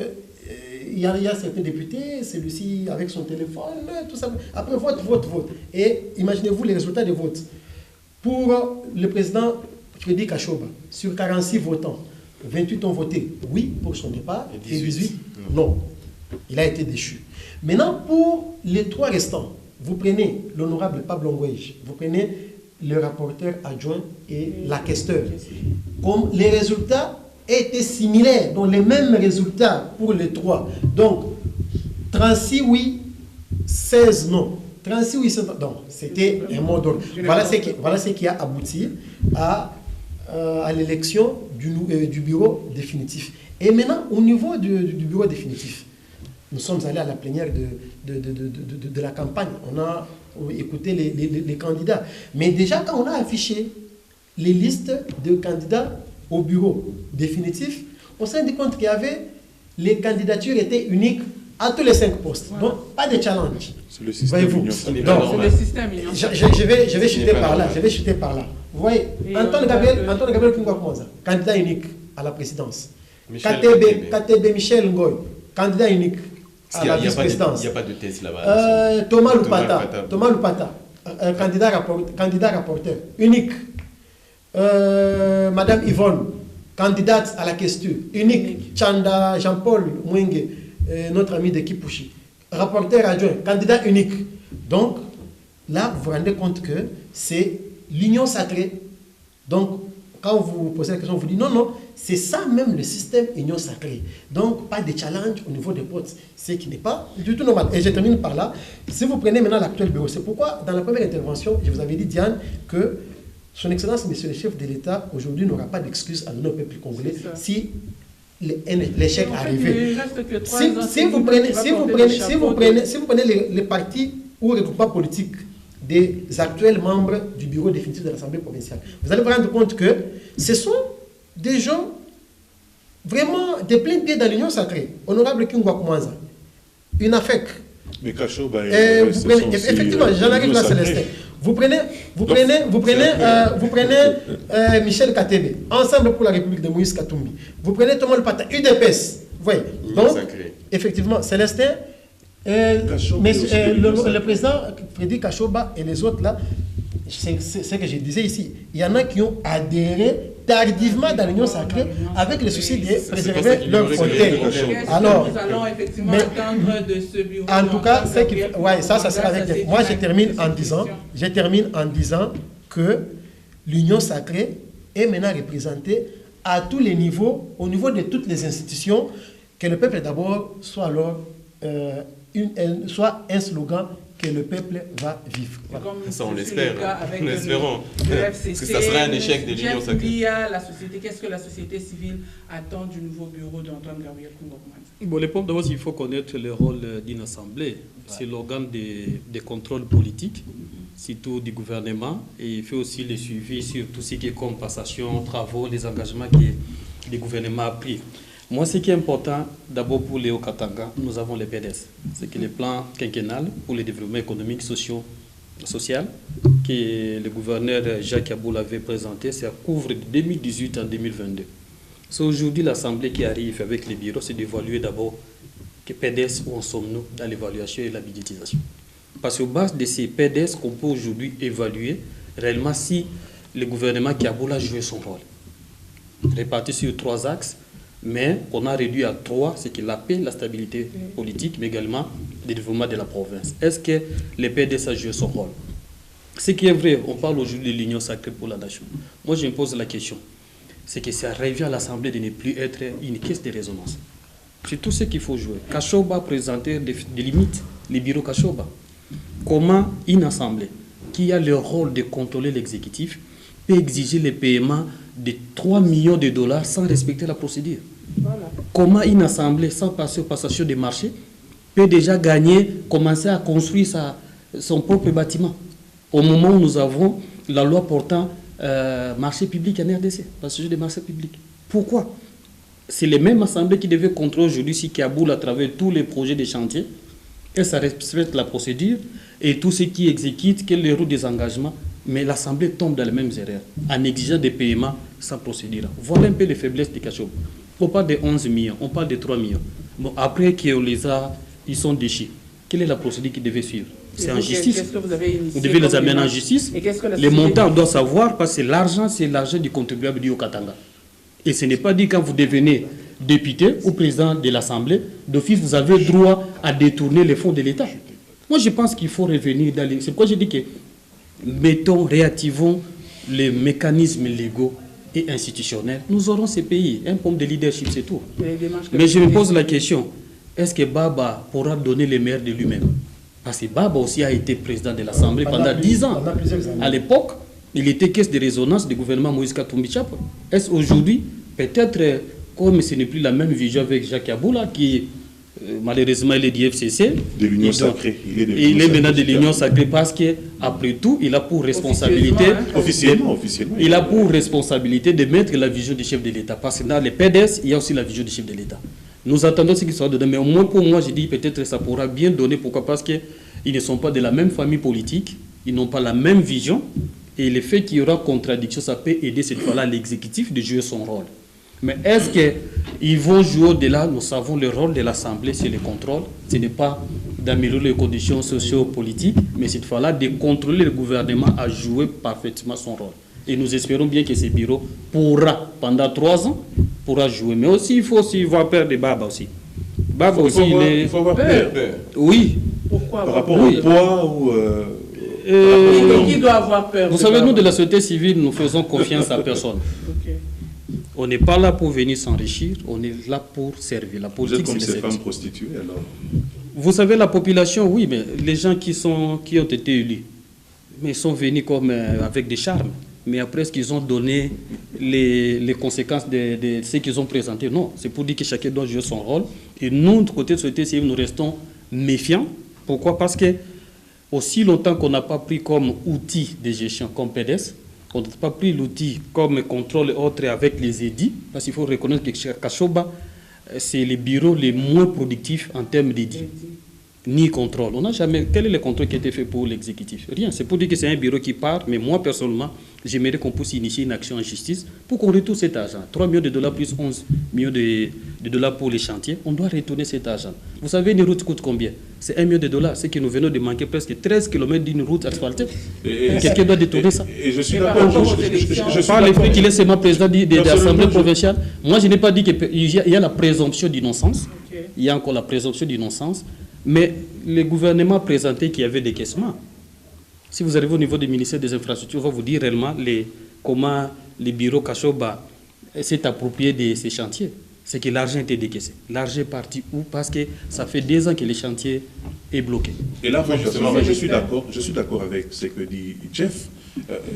Speaker 3: il y a certains députés, celui-ci avec son téléphone, tout ça. Après vote. Et imaginez-vous les résultats des votes. Pour le président Frédéric Kashoba, sur 46 votants, 28 ont voté oui pour son départ et 18 non. Il a été déchu. Maintenant, pour les 3 restants, vous prenez l'honorable Pablo Ngwej, vous prenez le rapporteur adjoint et la questeur. Comme les résultats étaient similaires, donc les mêmes résultats pour les 3. Donc, 36 oui, 16 non. 36 oui, 16 non. Donc, c'était un mot d'ordre. Voilà ce qui a abouti à l'élection du bureau définitif. Et maintenant, au niveau du bureau définitif, nous sommes allés à la plénière de la campagne. On a écouté les candidats. Mais déjà, quand on a affiché les listes de candidats au bureau définitif, on s'est rendu compte qu'il y avait, les candidatures étaient uniques à tous les 5 postes. Ouais. Donc, pas de challenge.
Speaker 2: C'est le système union.
Speaker 1: C'est le système union.
Speaker 3: Je vais chuter par là. Vous voyez, Antoine Gabriel Kyungwa-Kumwanza, candidat unique à la présidence. KTB Michel Ngoy, candidat unique à la vice-présidence.
Speaker 4: Il n'y a pas de test là-bas.
Speaker 3: Thomas Lupata, candidat rapporteur, unique. Madame Yvonne, candidate à la question, unique. Chanda Jean-Paul Mwenge, notre ami de Kipushi, rapporteur adjoint, candidat unique. Donc, là, vous vous rendez compte que c'est l'union sacrée. Donc, quand vous posez la question, vous dites non, c'est ça même le système union sacrée. Donc, pas de challenge au niveau des postes, ce qui n'est pas du tout normal. Et je termine par là. Si vous prenez maintenant l'actuel bureau, c'est pourquoi, dans la première intervention, je vous avais dit, Diane, que Son Excellence, Monsieur le chef de l'État, aujourd'hui, n'aura pas d'excuse à donner au peuple congolais si l'échec arrivait. Si vous prenez les partis ou les groupements politiques des actuels membres du bureau définitif de l'Assemblée provinciale, vous allez vous rendre compte que ce sont des gens vraiment des pleins pieds dans l'union sacrée. Honorable Kingwa Koumanza, une AFEC.
Speaker 2: Mais Kachoba,
Speaker 3: effectivement, j'en arrive là, Célestin. Vous prenez Michel Katebe, Ensemble pour la République de Moïse Katumbi. Vous prenez Thomas le Pata, UDPS. Vous voyez. Donc, effectivement, Célestin, le président Frédéric Kachoba et les autres là, c'est ce que je disais ici. Il y en a qui ont adhéré tardivement dans l'union sacrée avec le souci de préserver leur côté. Alors,
Speaker 1: nous allons effectivement attendre de ce bureau.
Speaker 3: En tout cas, ça sera avec. Moi, je termine en disant que l'union sacrée est maintenant représentée à tous les niveaux, au niveau de toutes les institutions, que le peuple d'abord soit alors soit un slogan que le peuple va vivre.
Speaker 4: Voilà. Ça, on l'espère. Nous l'espérons. Parce que ça sera un échec de l'union sacrée.
Speaker 1: Qu'est-ce que la société civile attend du nouveau bureau d'Antoine Gabriel Koumanza?
Speaker 5: Bon, les pommes d'abord, il faut connaître le rôle d'une assemblée. C'est l'organe de contrôle politique, surtout du gouvernement. Et il fait aussi le suivi sur tout ce qui est comme passation, travaux, les engagements que le gouvernement a pris. Moi, ce qui est important, d'abord pour Léo Katanga, nous avons les PDS. C'est que le plan quinquennal pour le développement économique, social, que le gouverneur Jacques Aboul avait présenté, ça couvre de 2018 à 2022. C'est aujourd'hui l'Assemblée qui arrive avec les bureaux, c'est d'évaluer d'abord que PDS, où en sommes-nous dans l'évaluation et la budgétisation. Parce qu'au bas de ces PDS qu'on peut aujourd'hui évaluer réellement si le gouvernement Kaboul a joué son rôle. Réparti sur 3 axes, mais on a réduit à 3, c'est qu'il appelle la stabilité politique, mais également le développement de la province. Est-ce que les PDS a joué son rôle? Ce qui est vrai, on parle aujourd'hui de l'union sacrée pour la nation. Moi, je me pose la question, c'est que ça revient à l'Assemblée de ne plus être une caisse de résonance. C'est tout ce qu'il faut jouer. Kachoba a présenté des limites, les bureaux Kachoba. Comment une assemblée qui a le rôle de contrôler l'exécutif peut exiger le paiement de 3 millions de dollars sans respecter la procédure? Voilà. Comment une assemblée, sans passer au passation des marchés, peut déjà commencer à construire son propre bâtiment au moment où nous avons la loi portant marché public en RDC, passage des marchés publics? Pourquoi? C'est les mêmes assemblées qui devaient contrôler aujourd'hui si Kaboul à travers tous les projets de chantier, et ça respecte la procédure, et tout ce qui exécute, quel est le rôle des engagements, mais l'Assemblée tombe dans les mêmes erreurs, en exigeant des paiements sans procédure. Voilà un peu les faiblesses de Kachoba. On parle de 11 millions, on parle de 3 millions. Bon, après ils sont déchets, quelle est la procédure qu'ils devaient suivre? C'est en justice. Vous devez les amener en justice. Les montants, on doit savoir, parce que c'est l'argent du contribuable du Haut-Katanga. Et ce n'est pas dit quand vous devenez député ou président de l'Assemblée, d'office, vous avez droit à détourner les fonds de l'État. Moi, je pense qu'il faut revenir dans les... C'est pourquoi je dis que réactivons les mécanismes légaux et institutionnels. Nous aurons ces pays. Un pomme de leadership, c'est tout. Mais je me pose la question, est-ce que Baba pourra donner les meilleurs de lui-même? Parce que Baba aussi a été président de l'Assemblée pendant 10 ans. À l'époque, il était caisse de résonance du gouvernement Moïse Katumbi Chapwe. Est-ce aujourd'hui, peut-être, comme ce n'est plus la même vision avec Jacques Aboula, qui malheureusement il est du FCC,
Speaker 2: de l'union sacrée.
Speaker 5: Il est maintenant de l'union sacrée parce qu'après tout, il a pour responsabilité...
Speaker 2: Officiellement.
Speaker 5: Il a pour responsabilité de mettre la vision du chef de l'État. Parce que dans les PDS, il y a aussi la vision du chef de l'État. Nous attendons ce qui sera dedans. Mais au moins pour moi, je dis peut-être que ça pourra bien donner. Pourquoi? Parce qu'ils ne sont pas de la même famille politique. Ils n'ont pas la même vision. Et le fait qu'il y aura contradiction, ça peut aider cette fois-là l'exécutif de jouer son rôle. Mais est-ce qu'ils vont jouer au-delà? Nous savons le rôle de l'Assemblée, c'est le contrôle. Ce n'est pas d'améliorer les conditions socio-politiques, mais cette fois-là de contrôler le gouvernement à jouer parfaitement son rôle. Et nous espérons bien que ce bureau pourra, pendant 3 ans, pourra jouer. Mais aussi, il faut aussi voir peur de Baba aussi. Baba aussi,
Speaker 2: il faut avoir peur.
Speaker 5: Oui.
Speaker 1: Pourquoi?
Speaker 2: Par rapport au poids ou...
Speaker 1: Qui doit avoir peur?
Speaker 5: Vous savez, nous de la société civile, nous faisons confiance à personne.
Speaker 1: Okay.
Speaker 5: On n'est pas là pour venir s'enrichir, on est là pour servir. La politique,
Speaker 2: vous êtes comme ces femmes prostituées, alors?
Speaker 5: Vous savez, la population, oui, mais les gens qui ont été élus, mais ils sont venus comme avec des charmes. Mais après, est-ce qu'ils ont donné les conséquences de ce qu'ils ont présenté? Non, c'est pour dire que chacun doit jouer son rôle. Et nous, de côté de la société civile, nous restons méfiants. Pourquoi? Parce que aussi longtemps qu'on n'a pas pris comme outil de gestion comme PDS, On n'a pas pris l'outil comme contrôle et autres avec les édits, parce qu'il faut reconnaître que Kashoba, c'est les bureaux les moins productifs en termes d'édits, ni contrôle. On n'a jamais... Quel est le contrôle qui a été fait pour l'exécutif? Rien. C'est pour dire que c'est un bureau qui part, mais moi, personnellement, j'aimerais qu'on puisse initier une action en justice pour qu'on retourne cet argent. 3 millions de dollars plus 11 millions de dollars pour les chantiers. On doit retourner cet argent. Vous savez, une route coûte combien? C'est 1 million de dollars. C'est que nous venons de manquer presque 13 km d'une route asphaltée. Quelqu'un doit détourner ça.
Speaker 2: Et je suis d'accord.
Speaker 5: Par le fait qu'il est seulement président de l'Assemblée provinciale, moi je n'ai pas dit qu'il y a la présomption d'innocence. Il y a encore la présomption d'innocence. Mais le gouvernement a présenté qu'il y avait des caissements. Si vous arrivez au niveau du ministère des Infrastructures, on va vous dire réellement comment les bureaux Kashoba s'est approprié de ces chantiers. C'est que l'argent était décaissé. L'argent est parti où? Parce que ça fait 2 ans que le chantier est bloqué.
Speaker 2: Et là, moi, je suis d'accord avec ce que dit Jeff.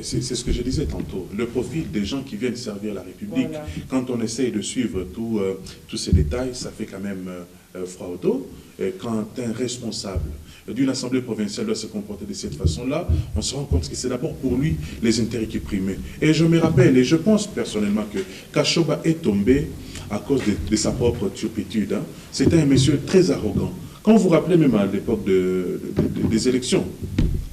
Speaker 2: C'est ce que je disais tantôt. Le profil des gens qui viennent servir la République, voilà. Quand on essaye de suivre tous ces détails, ça fait quand même froid au dos. Quand un responsable d'une assemblée provinciale doit se comporter de cette façon-là, on se rend compte que c'est d'abord pour lui les intérêts qui primaient. Et je me rappelle, et je pense personnellement que Kashoba est tombé à cause de sa propre turpitude. Hein. C'était un monsieur très arrogant. Quand vous vous rappelez même à l'époque des élections,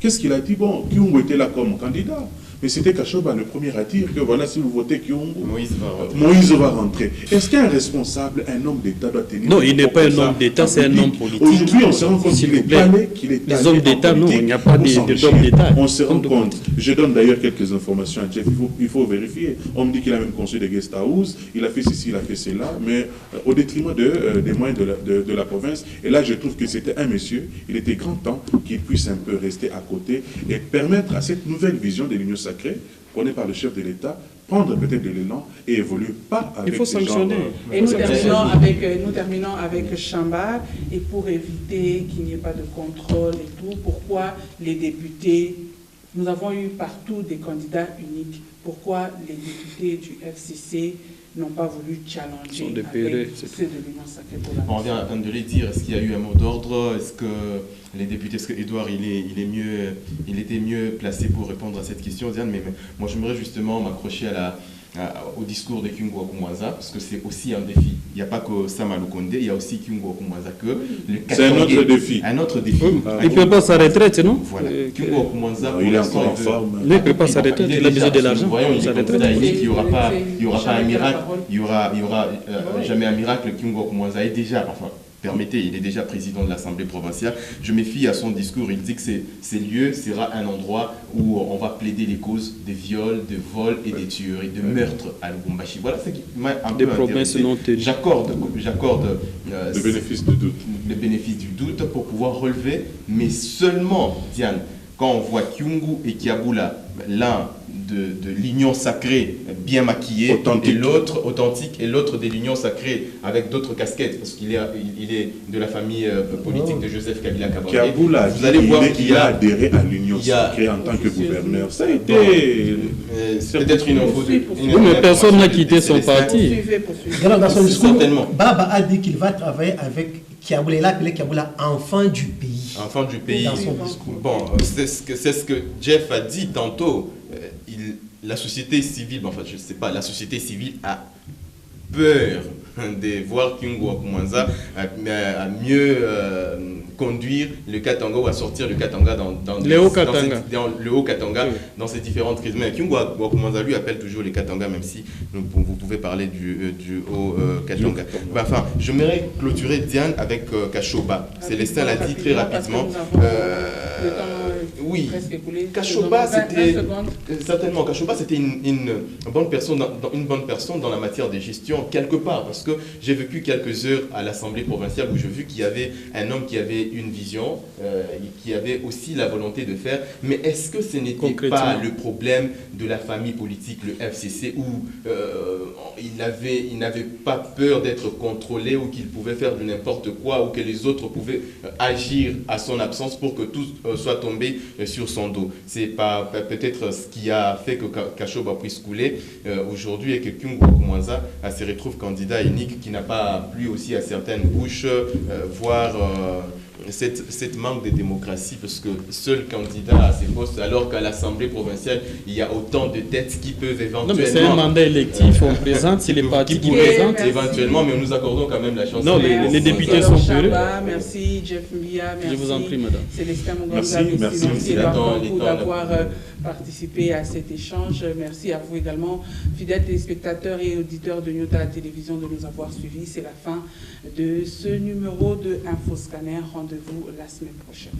Speaker 2: qu'est-ce qu'il a dit? Bon, Kyungu était là comme candidat. Mais c'était Kashoba le premier à dire que voilà, si vous votez Kyungu, Moïse va rentrer. Est-ce qu'un responsable, un homme d'État doit tenir...
Speaker 5: Non, il n'est pas un homme d'État, c'est un homme politique.
Speaker 2: Aujourd'hui, on se rend compte qu'il est allé,
Speaker 5: les hommes d'État, non, il n'y a pas d'hommes d'État.
Speaker 2: On se rend compte. Je donne d'ailleurs quelques informations à Jeff, il faut vérifier. On me dit qu'il a même construit des guest house, il a fait ceci, il a fait cela, mais au détriment des moyens de la province. Et là, je trouve que c'était un monsieur, il était grand temps qu'il puisse un peu rester à côté et permettre à cette nouvelle vision de l'Union sacrée, prônée par le chef de l'État, prendre peut-être de l'élan et évoluer pas avec...
Speaker 5: Il faut sanctionner.
Speaker 1: Et nous terminons avec Chambar, et pour éviter qu'il n'y ait pas de contrôle et tout, pourquoi les députés, nous avons eu partout des candidats uniques, pourquoi les députés du FCC n'ont pas voulu challenger avec ceux de l'Union sacrée pour la...
Speaker 4: On vient à peine de les dire, est-ce qu'il y a eu un mot d'ordre? Est-ce que les députés, est-ce que Edouard, il était mieux placé pour répondre à cette question, Diane? Mais moi, j'aimerais justement m'accrocher au discours de Kyungu Wakumwanza, parce que c'est aussi un défi. Il n'y a pas que Sam Alukonde, il y a aussi Kyungu Wakumwanza
Speaker 2: c'est un autre défi.
Speaker 4: Un autre défi.
Speaker 5: Il ne peut pas sa retraite, non?
Speaker 4: Voilà. Kyungu Wakumwanza,
Speaker 2: il est encore en forme.
Speaker 5: Il ne peut pas sa retraite, il a besoin de l'argent.
Speaker 4: Il dit qu'il n'y aura pas un miracle, il n'y aura jamais un miracle. Kyungu Wakumwanza est déjà, enfin, permettez, il est déjà président de l'Assemblée provinciale. Je me fie à son discours. Il dit que ces lieux sera un endroit où on va plaider les causes de viols, de vols et de tueries, de meurtres à Lubumbashi. Voilà ce qui m'a un peu intéressé. J'accorde
Speaker 2: le bénéfice du doute.
Speaker 4: Le bénéfice du doute pour pouvoir relever, mais seulement, Diane, quand on voit Kyungu et Kiabula, l'un de l'union sacrée bien maquillée, authentique. Et l'autre authentique, et l'autre de l'union sacrée avec d'autres casquettes, parce qu'il est de la famille politique de Joseph Kabila Kabange.
Speaker 2: Kiabula, vous allez voir qu'il a adhéré à l'union sacrée en tant que gouverneur. Ça a été...
Speaker 4: C'est peut-être une info.
Speaker 5: Mais personne n'a quitté son parti.
Speaker 3: Dans son discours, Baba a dit qu'il va travailler avec Kiabula. Il a appelé Kiabula enfant du pays.
Speaker 4: Enfant du pays.
Speaker 3: Dans son discours.
Speaker 4: Bon, c'est ce que Jeff a dit tantôt. La société civile, enfin je ne sais pas, la société civile a peur de voir Kyungu Wakumwanza à mieux conduire le Katanga ou à sortir le Katanga dans le Haut-Katanga, oui. Dans ces différentes crises. Mais Kyungu Wakumwanza lui appelle toujours les Katanga, même si vous pouvez parler du Haut-Katanga. Enfin, j'aimerais clôturer Diane avec Kashoba. Célestin l'a dit très rapidement. Oui, Kashoba, c'était certainement Kashoba, c'était une bonne personne dans la matière de gestion quelque part, parce que j'ai vécu quelques heures à l'Assemblée provinciale où j'ai vu qu'il y avait un homme qui avait une vision, qui avait aussi la volonté de faire. Mais est-ce que ce n'était pas le problème de la famille politique, le FCC, où il n'avait pas peur d'être contrôlé, ou qu'il pouvait faire de n'importe quoi, ou que les autres pouvaient agir à son absence pour que tout soit tombé sur son dos? C'est pas peut-être ce qui a fait que Kashoba puisse couler aujourd'hui, et que Kyungu Wakumwanza se retrouve candidat unique, qui n'a pas plu aussi à certaines bouches, voire cette manque de démocratie, parce que seul candidat à ces postes, alors qu'à l'Assemblée provinciale, il y a autant de têtes qui peuvent éventuellement...
Speaker 5: Non, mais c'est un mandat électif, on présente, c'est les partis qui présentent.
Speaker 4: Éventuellement, mais nous accordons quand même la chance.
Speaker 5: Non, les députés sont purés.
Speaker 1: Merci, Jeff Mbia, merci.
Speaker 5: Je vous en prie, madame.
Speaker 1: Célestin
Speaker 2: Merci,
Speaker 1: merci d'avoir participé à cet échange. Merci à vous également, fidèles téléspectateurs et auditeurs de Nyota Télévision, de nous avoir suivis. C'est la fin de ce numéro de InfoScanner. Rendez-vous la semaine prochaine.